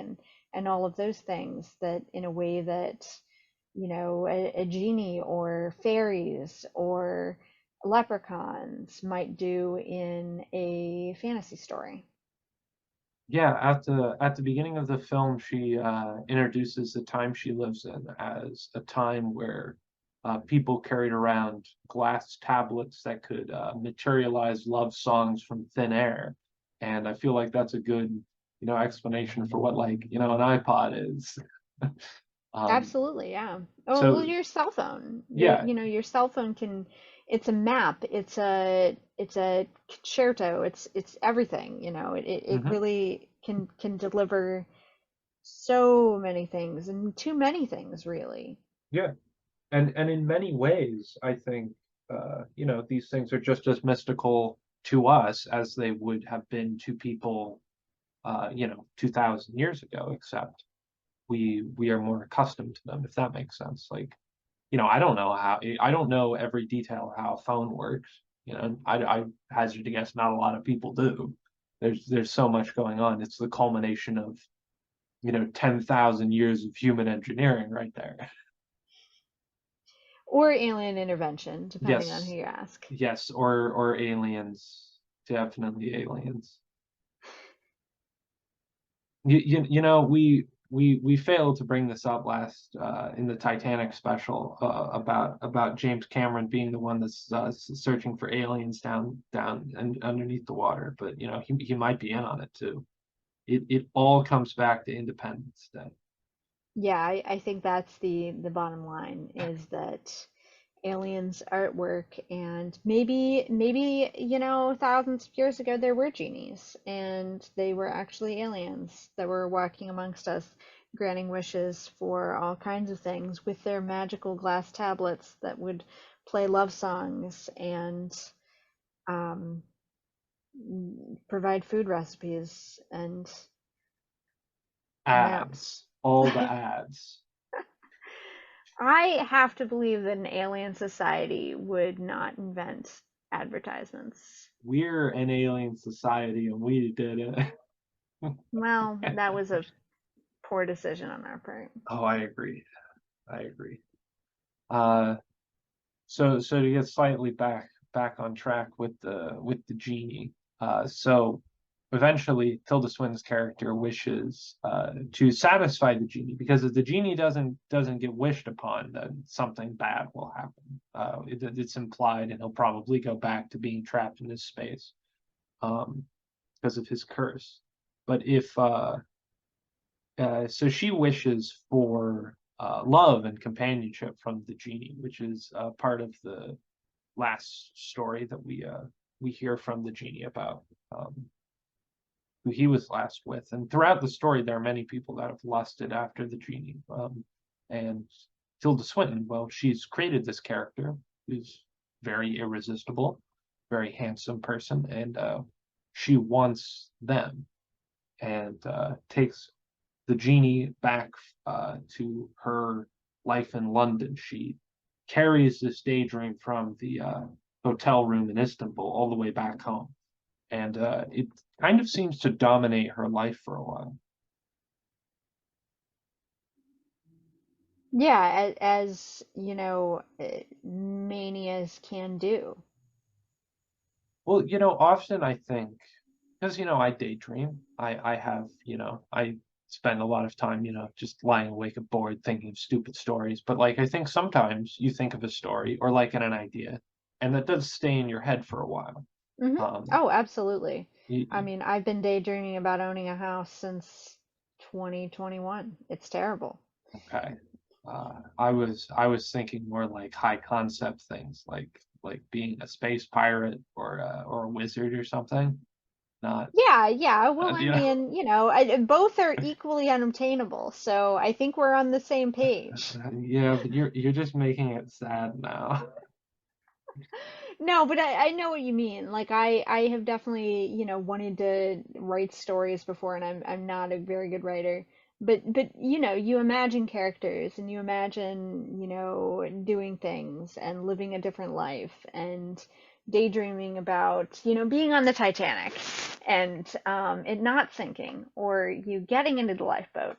Speaker 1: and all of those things that in a way that a genie or fairies or leprechauns might do in a fantasy story.
Speaker 2: Yeah, at the beginning of the film, she introduces the time she lives in as a time where people carried around glass tablets that could materialize love songs from thin air, and I feel like that's a good, explanation for what, like, an iPod is. Um,
Speaker 1: Absolutely, yeah. Oh, well,
Speaker 2: so
Speaker 1: your cell phone.
Speaker 2: yeah,
Speaker 1: Your cell phone can, it's a map, it's a concerto, it's everything, it
Speaker 2: hmm
Speaker 1: really can deliver so many things and too many things really.
Speaker 2: yeah, and in many ways, I think these things are just as mystical to us as they would have been to people 2,000 years ago, except we are more accustomed to them, if that makes sense. Like, I don't know every detail of how a phone works. I hazard to guess not a lot of people do. There's so much going on. It's the culmination of, 10,000 years of human engineering right there.
Speaker 1: Or alien intervention, depending on who
Speaker 2: Yes,
Speaker 1: you ask.
Speaker 2: yes, or aliens, definitely aliens. We we failed to bring this up last in the Titanic special about James Cameron being the one that's searching for aliens down and underneath the water, but you know he might be in on it too. It all comes back to Independence Day.
Speaker 1: Yeah, I think that's the bottom line is that aliens are at work, and maybe thousands of years ago there were genies and they were actually aliens that were walking amongst us, granting wishes for all kinds of things with their magical glass tablets that would play love songs and um, provide food recipes and maps.
Speaker 2: Ads, all the ads.
Speaker 1: I have to believe that an alien society would not invent advertisements.
Speaker 2: We're an alien society and we did it.
Speaker 1: Well, that was a poor decision on our part.
Speaker 2: Oh, I agree. I agree. Uh, so to get slightly back on track with the genie. So eventually Tilda Swinton's character wishes to satisfy the genie, because if the genie doesn't get wished upon, then something bad will happen. It's implied, and he'll probably go back to being trapped in this space um, because of his curse. But if so she wishes for love and companionship from the genie, which is part of the last story that we hear from the genie about who he was last with. And throughout the story, there are many people that have lusted after the genie. And Tilda Swinton, well, she's created this character who's very irresistible, very handsome person, and she wants them and takes the genie back to her life in London. She carries this daydream from the hotel room in Istanbul all the way back home, and it kind of seems to dominate her life for a while.
Speaker 1: Yeah, as manias can do.
Speaker 2: Well, you know, often I think, because, you know, I daydream. I have, I spend a lot of time, just lying awake and bored thinking of stupid stories. But like, I think sometimes you think of a story or like an idea, and that does stay in your head for a while.
Speaker 1: Hmm.
Speaker 2: Um,
Speaker 1: Oh, absolutely. I
Speaker 2: you,
Speaker 1: mean, I've been daydreaming about owning a house since 2021. It's terrible.
Speaker 2: okay. I was thinking more like high concept things, like being a space pirate or a wizard or something. Not,
Speaker 1: Yeah, yeah. Well, I
Speaker 2: you know.
Speaker 1: mean, both are equally unobtainable, so I think we're on the same page.
Speaker 2: Yeah, but you're just making it sad now.
Speaker 1: No, but I know what you mean. Like I have definitely, wanted to write stories before, and I'm not a very good writer. But you imagine characters and you imagine, doing things and living a different life and daydreaming about, being on the Titanic and it not sinking or you getting into the lifeboat.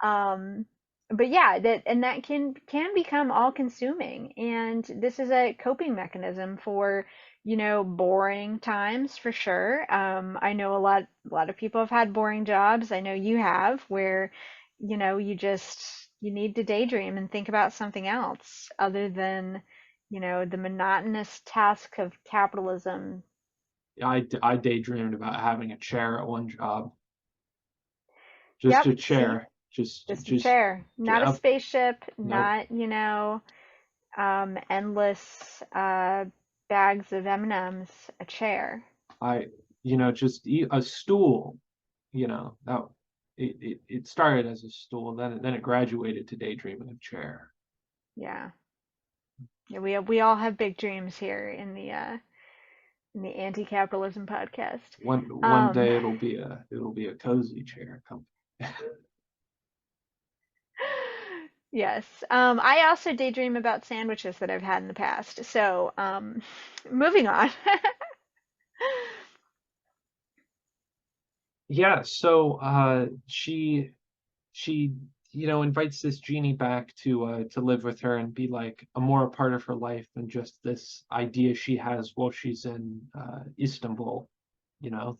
Speaker 1: Um, but yeah, that can become all consuming, and this is a coping mechanism for boring times for sure. I know a lot of people have had boring jobs. I know you have, where you need to daydream and think about something else other than the monotonous task of capitalism.
Speaker 2: I daydreamed about having a chair at one job, just
Speaker 1: Yep,
Speaker 2: a
Speaker 1: see,
Speaker 2: chair,
Speaker 1: just a chair, not a
Speaker 2: uh,
Speaker 1: spaceship,
Speaker 2: nope.
Speaker 1: not endless bags of M&Ms, a chair.
Speaker 2: I, just a stool, that it started as a stool, then it graduated to daydreaming of chair.
Speaker 1: Yeah. Yeah, we all have big dreams here in the anti-capitalism podcast.
Speaker 2: One
Speaker 1: Um,
Speaker 2: day it'll be a cozy chair company.
Speaker 1: yes. I also daydream about sandwiches that I've had in the past. So, moving on.
Speaker 2: Yeah, so she invites this genie back to live with her and be like a more a part of her life than just this idea she has while she's in Istanbul.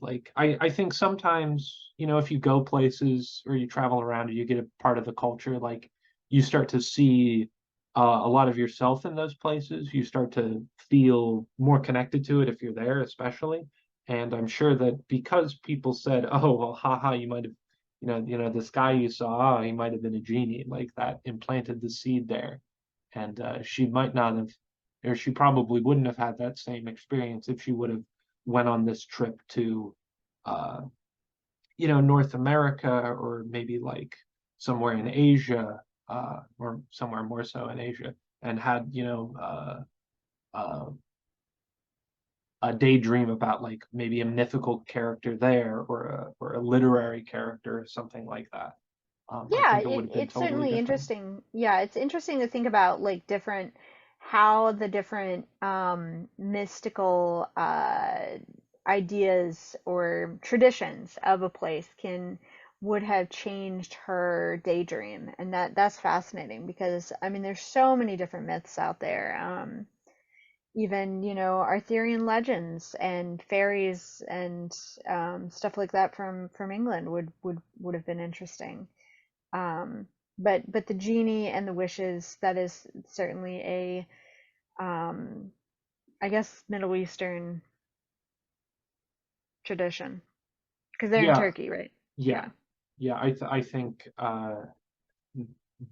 Speaker 2: Like I think sometimes, if you go places or you travel around and you get a part of the culture, like you start to see a lot of yourself in those places. You start to feel more connected to it if you're there, especially. And I'm sure that because people said, "Oh, well, haha, you might have, this guy you saw, he might have been a genie," like that implanted the seed there. And she might not have, or she probably wouldn't have had that same experience if she would have went on this trip to, uh, North America, or maybe like somewhere in Asia, or somewhere more so in Asia, and had, a daydream about like maybe a mythical character there, or a literary character or something like that. I
Speaker 1: Yeah,
Speaker 2: think it would have been
Speaker 1: it's
Speaker 2: totally
Speaker 1: certainly
Speaker 2: different.
Speaker 1: interesting. Yeah, it's interesting to think about like different how the different mystical ideas or traditions of a place can would have changed her daydream. And that's fascinating because I mean there's so many different myths out there. Even, Arthurian legends and fairies and stuff like that from England would have been interesting. But the genie and the wishes, that is certainly a I guess Middle Eastern tradition because they're in
Speaker 2: Yeah,
Speaker 1: Turkey, right?
Speaker 2: yeah,
Speaker 1: Yeah.
Speaker 2: yeah. I think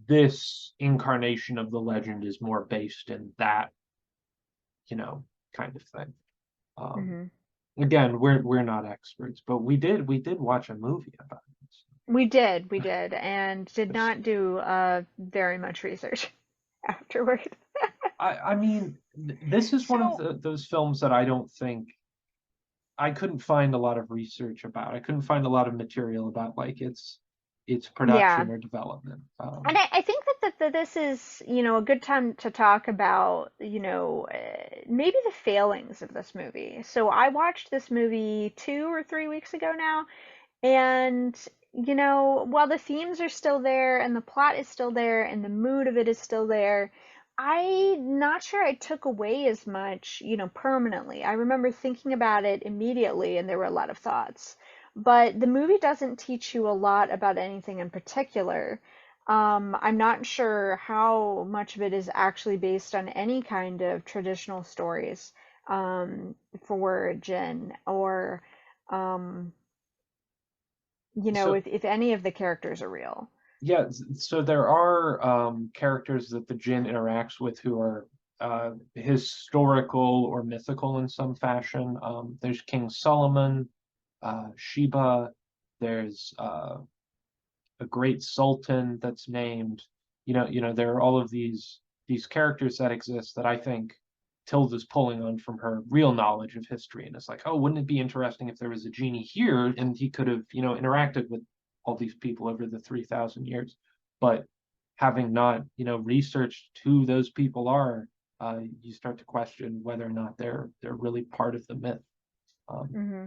Speaker 2: this incarnation of the legend is more based in that, you know, kind of thing. Um,
Speaker 1: hmm
Speaker 2: Again, we're not experts, but we did watch a movie about
Speaker 1: we did, and did
Speaker 2: this.
Speaker 1: not do very much research afterward.
Speaker 2: I mean, this is one of
Speaker 1: So,
Speaker 2: those films that I don't think I couldn't find a lot of research about. I couldn't find a lot of material about like its
Speaker 1: yeah.
Speaker 2: production or development.
Speaker 1: And I think that this is, a good time to talk about, maybe the failings of this movie. So I watched this movie 2 or 3 weeks ago now, and, while the themes are still there and the plot is still there and the mood of it is still there, I'm not sure I took away as much, permanently. I remember thinking about it immediately and there were a lot of thoughts. But the movie doesn't teach you a lot about anything in particular. I'm not sure how much of it is actually based on any kind of traditional stories for Jin, or um,
Speaker 2: So
Speaker 1: if any of the characters are real.
Speaker 2: yeah, so there are characters that the Jinn interacts with who are historical or mythical in some fashion. There's King Solomon, Sheba. There's a great sultan that's named. There are all of these characters that exist that I think Tilda's pulling on from her real knowledge of history, and it's like, oh, wouldn't it be interesting if there was a genie here and he could have, interacted with all these people over the 3,000 years. But having not, researched who those people are, you start to question whether or not they're really part of the myth. Um,
Speaker 1: hmm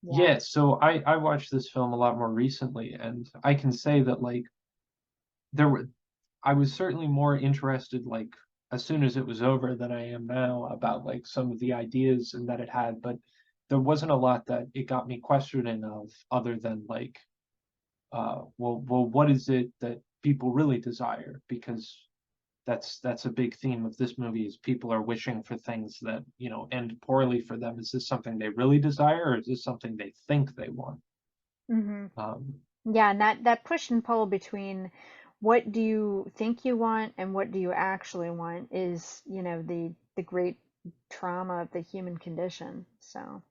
Speaker 1: Yeah.
Speaker 2: yeah, so I watched this film a lot more recently, and I can say that like there were I was certainly more interested like as soon as it was over than I am now about like some of the ideas and that it had, but there wasn't a lot that it got me questioning of, other than like well, what is it that people really desire? Because that's a big theme of this movie, is people are wishing for things that, end poorly for them. Is this something they really desire, or is this something they think they want?
Speaker 1: hmm
Speaker 2: Um,
Speaker 1: Yeah, and that push and pull between what do you think you want and what do you actually want is, the great trauma of the human condition. So,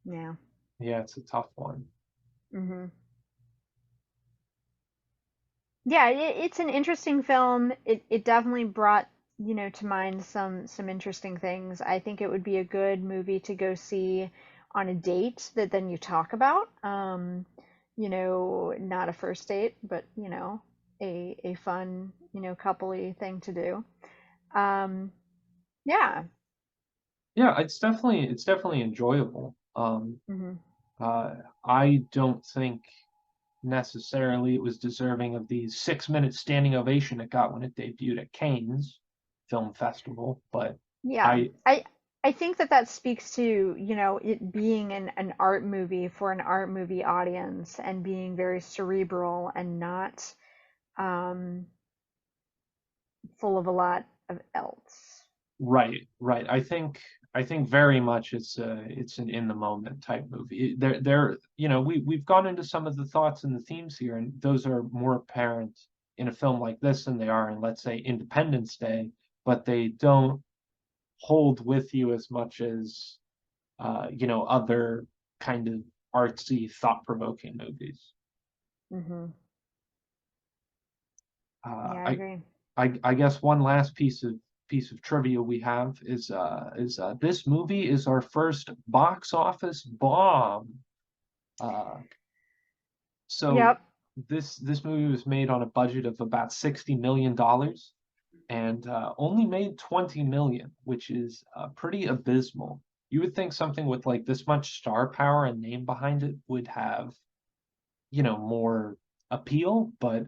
Speaker 1: yeah.
Speaker 2: yeah, it's a tough one.
Speaker 1: hmm Yeah, it's an interesting film. It definitely brought, to mind some interesting things. I think it would be a good movie to go see on a date that then you talk about. Not a first date, but, a fun, coupley thing to do. Um, yeah.
Speaker 2: Yeah, it's definitely enjoyable.
Speaker 1: hmm
Speaker 2: Uh, I don't think necessarily it was deserving of the 6 minute standing ovation it got when it debuted at Cannes film festival, but
Speaker 1: Yeah,
Speaker 2: I
Speaker 1: I think that that speaks to, it being an art movie for an art movie audience and being very cerebral and not um, full of a lot of else.
Speaker 2: right. I think very much it's an in the moment type movie. We've gone into some of the thoughts and the themes here, and those are more apparent in a film like this than they are in, let's say, Independence Day, but they don't hold with you as much as other kind of artsy, thought-provoking movies.
Speaker 1: Hmm.
Speaker 2: Uh,
Speaker 1: Yeah, I
Speaker 2: I
Speaker 1: agree.
Speaker 2: I guess one last piece of trivia we have is this movie is our first box office bomb. Uh, so
Speaker 1: Yep.
Speaker 2: this movie was made on a budget of about $60 million and only made 20 million, which is pretty abysmal. You would think something with like this much star power and name behind it would have more appeal, but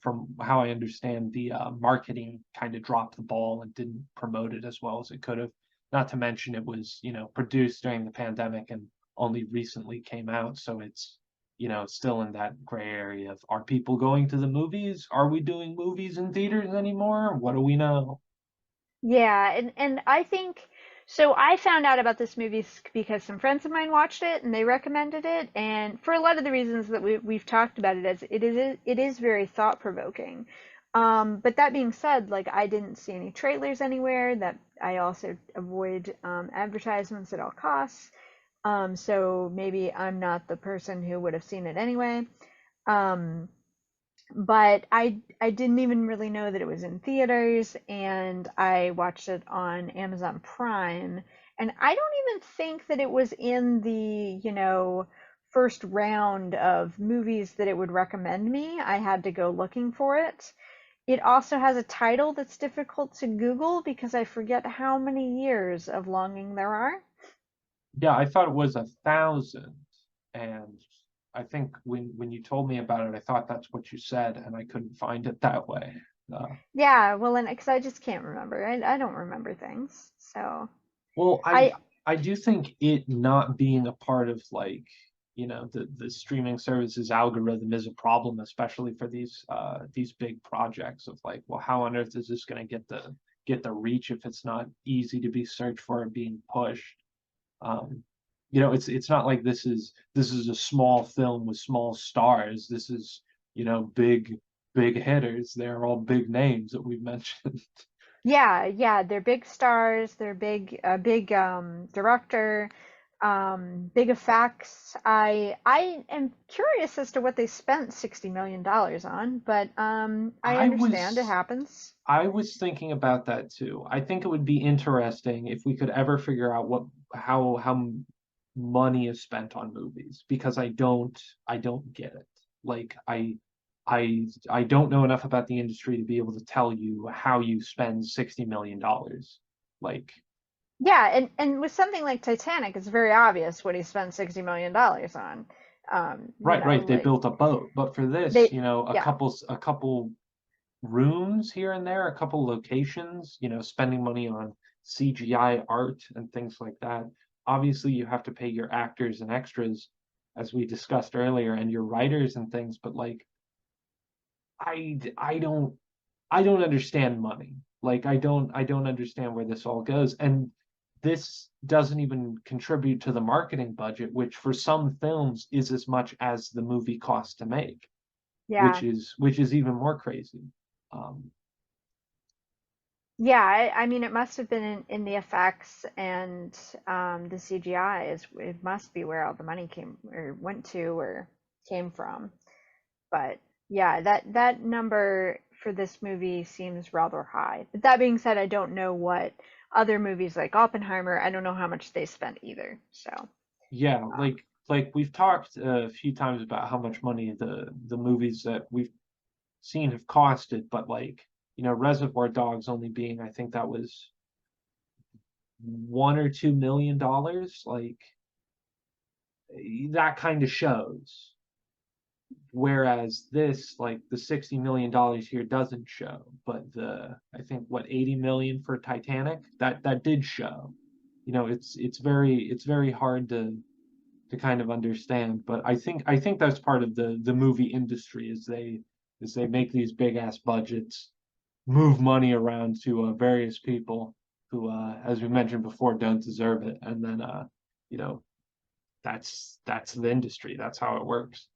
Speaker 2: from how I understand, the marketing kind of dropped the ball and didn't promote it as well as it could have. Not to mention it was produced during the pandemic and only recently came out, so it's still in that gray area of, are people going to the movies? Are we doing movies in theaters anymore? What do we know?
Speaker 1: Yeah, and I think so. I found out about this movie because some friends of mine watched it and they recommended it, and for a lot of the reasons that we've talked about it, as it is very thought provoking. But that being said, like I didn't see any trailers anywhere. That I also avoid advertisements at all costs. So maybe I'm not the person who would have seen it anyway. Um, but I didn't even really know that it was in theaters, and I watched it on Amazon Prime, and I don't even think that it was in the, first round of movies that it would recommend me. I had to go looking for it. It also has a title that's difficult to Google because I forget how many years of longing there are.
Speaker 2: Yeah, I thought it was 1,000, and I think when you told me about it, I thought that's what you said, and I couldn't find it that way. Uh,
Speaker 1: Yeah, well, and because I just can't remember. I don't remember things. So
Speaker 2: well,
Speaker 1: I
Speaker 2: I do think it not being a part of, like, the streaming services algorithm is a problem, especially for these big projects of like, well, how on earth is this going to get the reach if it's not easy to be searched for and being pushed? Um, it's not like this is a small film with small stars. This is, big hitters. They're all big names that we've mentioned.
Speaker 1: Yeah, yeah, they're big stars, they're big director, big effects. I am curious as to what they spent $60 million on, but I
Speaker 2: I
Speaker 1: understand it
Speaker 2: was
Speaker 1: happens.
Speaker 2: I was thinking about that too. I think it would be interesting if we could ever figure out how money is spent on movies, because I don't get it. Like I don't know enough about the industry to be able to tell you how you spend $60 million. Like,
Speaker 1: Yeah, and with something like Titanic, it's very obvious what he spent $60 million on.
Speaker 2: right, they
Speaker 1: Like
Speaker 2: built a boat, but for this,
Speaker 1: they, yeah.
Speaker 2: a couple rooms here and there, a couple locations, spending money on CGI art and things like that. Obviously, you have to pay your actors and extras, as we discussed earlier, and your writers and things, but like, I don't understand money. Like, I don't understand where this all goes. And this doesn't even contribute to the marketing budget, which for some films is as much as the movie costs to make, which
Speaker 1: Yeah.
Speaker 2: is even more crazy. Um,
Speaker 1: Yeah, I mean, it must have been in the effects and the CGI is it must be where all the money came or went to or came from. But yeah, that number for this movie seems rather high. But that being said, I don't know what other movies like Oppenheimer, I don't know how much they spent either. So,
Speaker 2: Yeah,
Speaker 1: um,
Speaker 2: like we've talked a few times about how much money the movies that we've seen have costed, but like, Reservoir Dogs only being, I think that was $1 or $2 million, like that kind of shows. Whereas this, like the $60 million here doesn't show, but I think what 80 million for Titanic, that did show. It's very hard to kind of understand. But I think that's part of the movie industry is they make these big ass budgets, move money around to various people who, as we mentioned before, don't deserve it, and then you know that's the industry. That's how it works.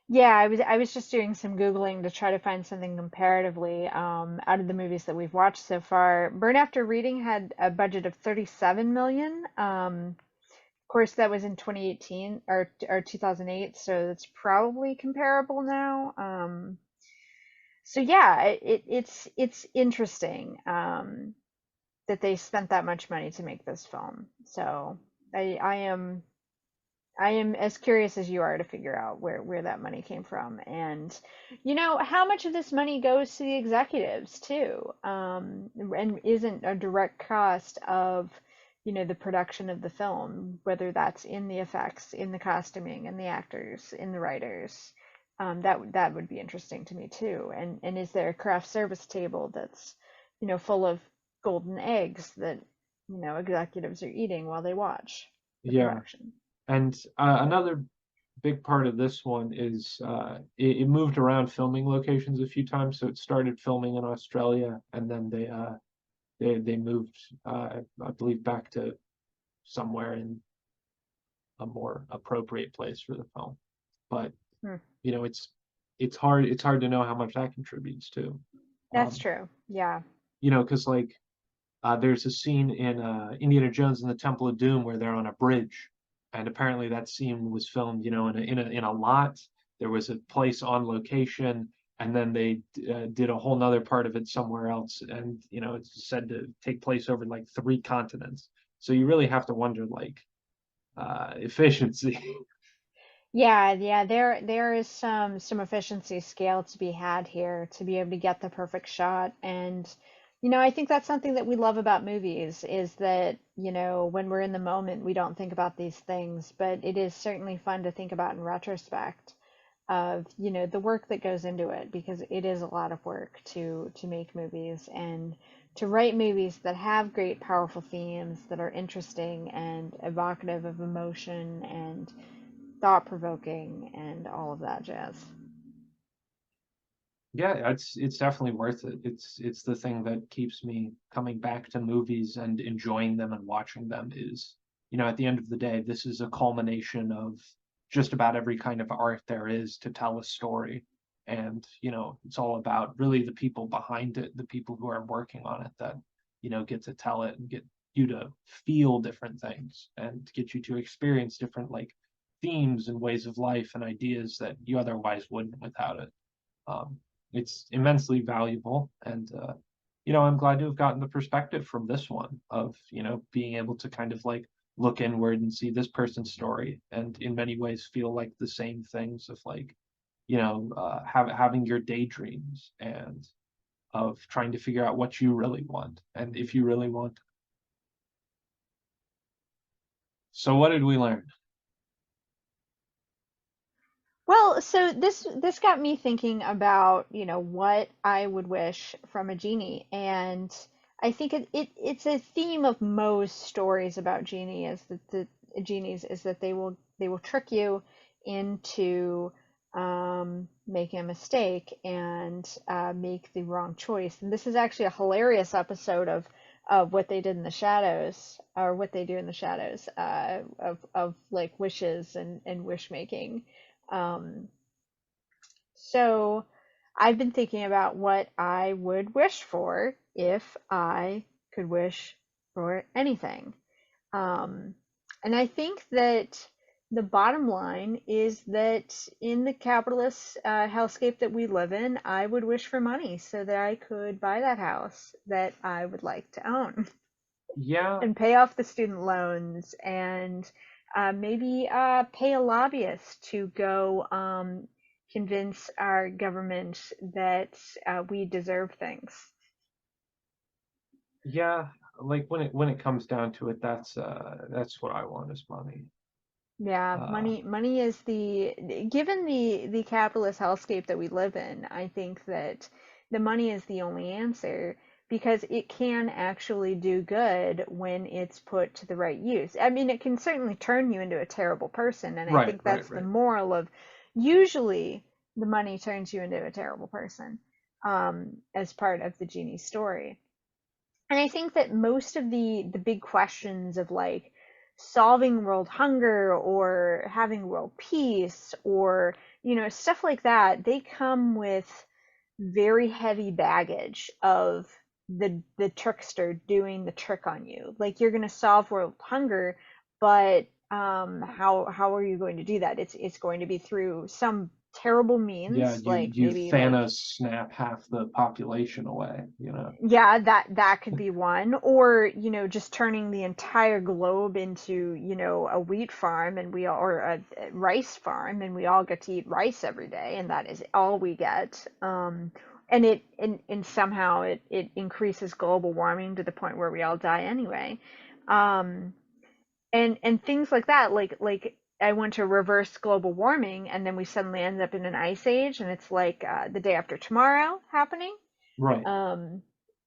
Speaker 1: Yeah, I was just doing some Googling to try to find something comparatively out of the movies that we've watched so far. Burn After Reading had a budget of 37 million. Of course, that was in 2018 or 2008, so it's probably comparable now. So yeah, it's interesting that they spent that much money to make this film. So I am as curious as you are to figure out where that money came from, and how much of this money goes to the executives too, and isn't a direct cost of the production of the film, whether that's in the effects, in the costuming, in the actors, in the writers. That would be interesting to me too. And is there a craft service table that's full of golden eggs that executives are eating while they watch the
Speaker 2: Yeah,
Speaker 1: production?
Speaker 2: and another big part of this one is it moved around filming locations a few times. So it started filming in Australia, and then they moved, I believe, back to somewhere in a more appropriate place for the film. But
Speaker 1: Hmm.
Speaker 2: it's hard to know how much that contributes to.
Speaker 1: That's
Speaker 2: Um,
Speaker 1: true. Yeah.
Speaker 2: because like there's a scene in Indiana Jones and the Temple of Doom where they're on a bridge, and apparently that scene was filmed, in a lot. There was a place on location, and then they did a whole nother part of it somewhere else, and it's said to take place over like three continents. So you really have to wonder like efficiency.
Speaker 1: Yeah, yeah, there is some efficiency scale to be had here to be able to get the perfect shot. And I think that's something that we love about movies is that, when we're in the moment, we don't think about these things, but it is certainly fun to think about in retrospect of, the work that goes into it, because it is a lot of work to make movies and to write movies that have great, powerful themes that are interesting and evocative of emotion and thought provoking and all of that jazz.
Speaker 2: Yeah, it's definitely worth it. It's the thing that keeps me coming back to movies and enjoying them and watching them is, at the end of the day, this is a culmination of just about every kind of art there is to tell a story. And, it's all about really the people behind it, the people who are working on it that, get to tell it and get you to feel different things and get you to experience different like themes and ways of life and ideas that you otherwise wouldn't without it. Um, it's immensely valuable, and I'm glad to have gotten the perspective from this one of being able to kind of like look inward and see this person's story, and in many ways feel like the same things of like having your daydreams and of trying to figure out what you really want and if you really want. So what did we learn?
Speaker 1: Well, so this got me thinking about, what I would wish from a genie. And I think it's a theme of most stories about genie is that the genies is that they will trick you into making a mistake and make the wrong choice. And this is actually a hilarious episode of what they did in the shadows, or what they do in the shadows, of like wishes and wish making. um, so I've been thinking about what I would wish for if I could wish for anything. Um, and I think that the bottom line is that in the capitalist hellscape that we live in, I would wish for money so that I could buy that house that I would like to own
Speaker 2: Yeah,
Speaker 1: and pay off the student loans, and maybe pay a lobbyist to go convince our government that we deserve things.
Speaker 2: yeah, like when it comes down to it, that's what I want is money.
Speaker 1: Yeah,
Speaker 2: Uh,
Speaker 1: money is given the capitalist hellscape that we live in, I think that the money is the only answer because it can actually do good when it's put to the right use. I mean, it can certainly turn you into a terrible person, and I
Speaker 2: right,
Speaker 1: think
Speaker 2: right,
Speaker 1: that's the
Speaker 2: right.
Speaker 1: moral of usually the money turns you into a terrible person, as part of the genie story. And I think that most of the big questions of like solving world hunger or having world peace or stuff like that, they come with very heavy baggage of the trickster doing the trick on you. Like you're going to solve world hunger, but how are you going to do that? It's going to be through some terrible
Speaker 2: Yeah,
Speaker 1: means,
Speaker 2: you
Speaker 1: like
Speaker 2: you
Speaker 1: maybe like
Speaker 2: Thanos snap half the population away,
Speaker 1: yeah, that could be one. Or, just turning the entire globe into, a wheat farm and we all, or a rice farm and we all get to eat rice every day and that is all we get. And and somehow it increases global warming to the point where we all die anyway. Um, and things like that, like I went to reverse global warming and then we suddenly end up in an ice age and it's like the day after tomorrow happening.
Speaker 2: right?
Speaker 1: um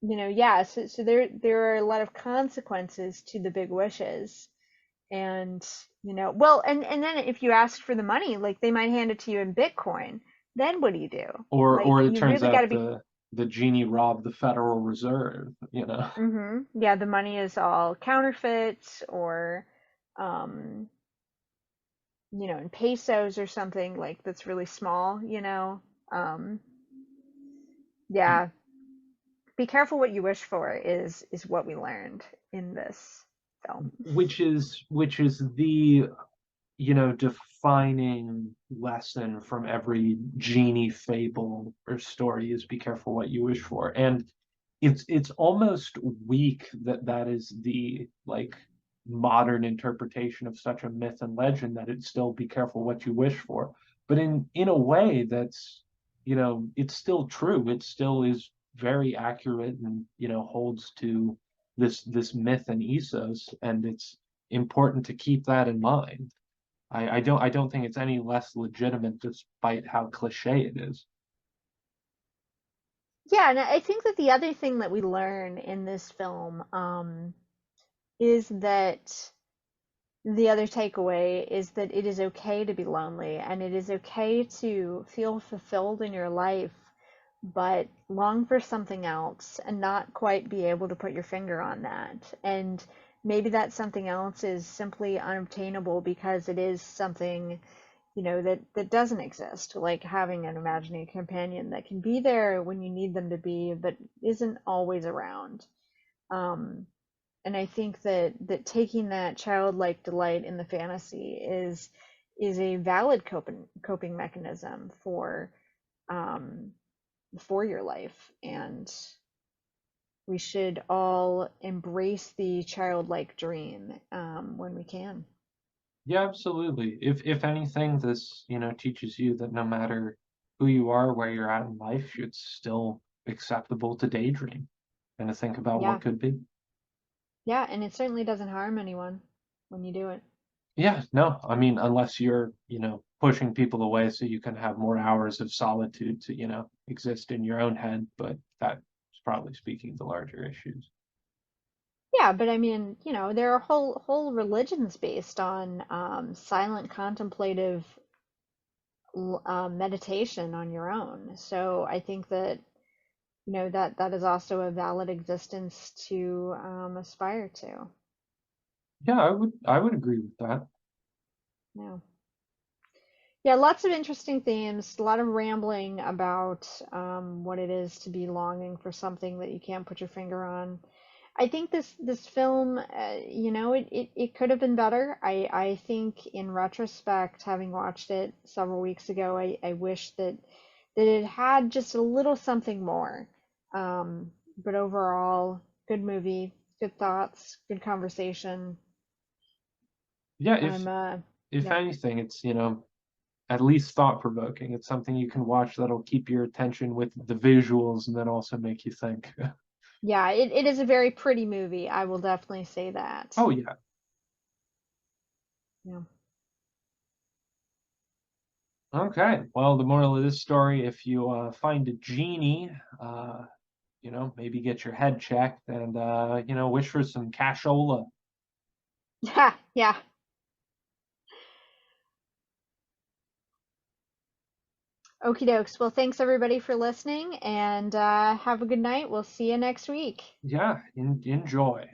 Speaker 1: yeah, so there are a lot of consequences to the big wishes. And well, and then if you asked for the money, like they might hand it to you in Bitcoin, then what do you do?
Speaker 2: Or
Speaker 1: Like
Speaker 2: it
Speaker 1: you
Speaker 2: turns
Speaker 1: really got to
Speaker 2: out
Speaker 1: be.
Speaker 2: the genie robbed the Federal Reserve.
Speaker 1: Yeah, the money is all counterfeit or um in pesos or something like that's really small. um yeah, be careful what you wish for is what we learned in this film.
Speaker 2: Which is the defining lesson from every genie fable or story is be careful what you wish for. And it's almost weak that that is the like modern interpretation of such a myth and legend that it's still be careful what you wish for. But in a way that's it's still true. It still is very accurate and holds to this myth and ethos, and it's important to keep that in mind. I don't think it's any less legitimate despite how cliche it is.
Speaker 1: Yeah, and I think that the other thing that we learn in this film, is that the other takeaway is that it is okay to be lonely and it is okay to feel fulfilled in your life, but long for something else and not quite be able to put your finger on that. And maybe that something else is simply unobtainable because it is something that doesn't exist, like having an imaginary companion that can be there when you need them to be but isn't always around. um and I think that taking that childlike delight in the fantasy is a valid coping mechanism um for your life. And we should all embrace the childlike dream, when we can.
Speaker 2: Yeah, absolutely. If anything, this teaches you that no matter who you are, where you're at in life, it's still acceptable to daydream and to think about
Speaker 1: Yeah,
Speaker 2: what could be.
Speaker 1: yeah, and it certainly doesn't harm anyone when you do it.
Speaker 2: Yeah, no, I mean, unless you're pushing people away so you can have more hours of solitude to exist in your own head, but that's probably speaking to larger issues.
Speaker 1: Yeah, but I mean, there are whole religions based on silent contemplative meditation on your own. So I think that that is also a valid existence to aspire to.
Speaker 2: Yeah, I would agree with that.
Speaker 1: Yeah. Yeah, lots of interesting themes, a lot of rambling about what it is to be longing for something that you can't put your finger on. I think this film, it could have been better. I think in retrospect, having watched it several weeks ago, I wish that it had just a little something more. But overall, good movie, good thoughts, good conversation.
Speaker 2: Yeah, if
Speaker 1: I'm
Speaker 2: if
Speaker 1: yeah.
Speaker 2: anything, it's at least thought provoking. It's something you can watch that'll keep your attention with the visuals and then also make you think.
Speaker 1: Yeah, it is a very pretty movie. I will definitely say that.
Speaker 2: Oh yeah.
Speaker 1: Yeah.
Speaker 2: Okay. Well, the moral of this story, if you find a genie, maybe get your head checked and wish for some cashola.
Speaker 1: Yeah, yeah. Okie dokes. Well, thanks everybody for listening and have a good night. We'll see you next week.
Speaker 2: Yeah, enjoy.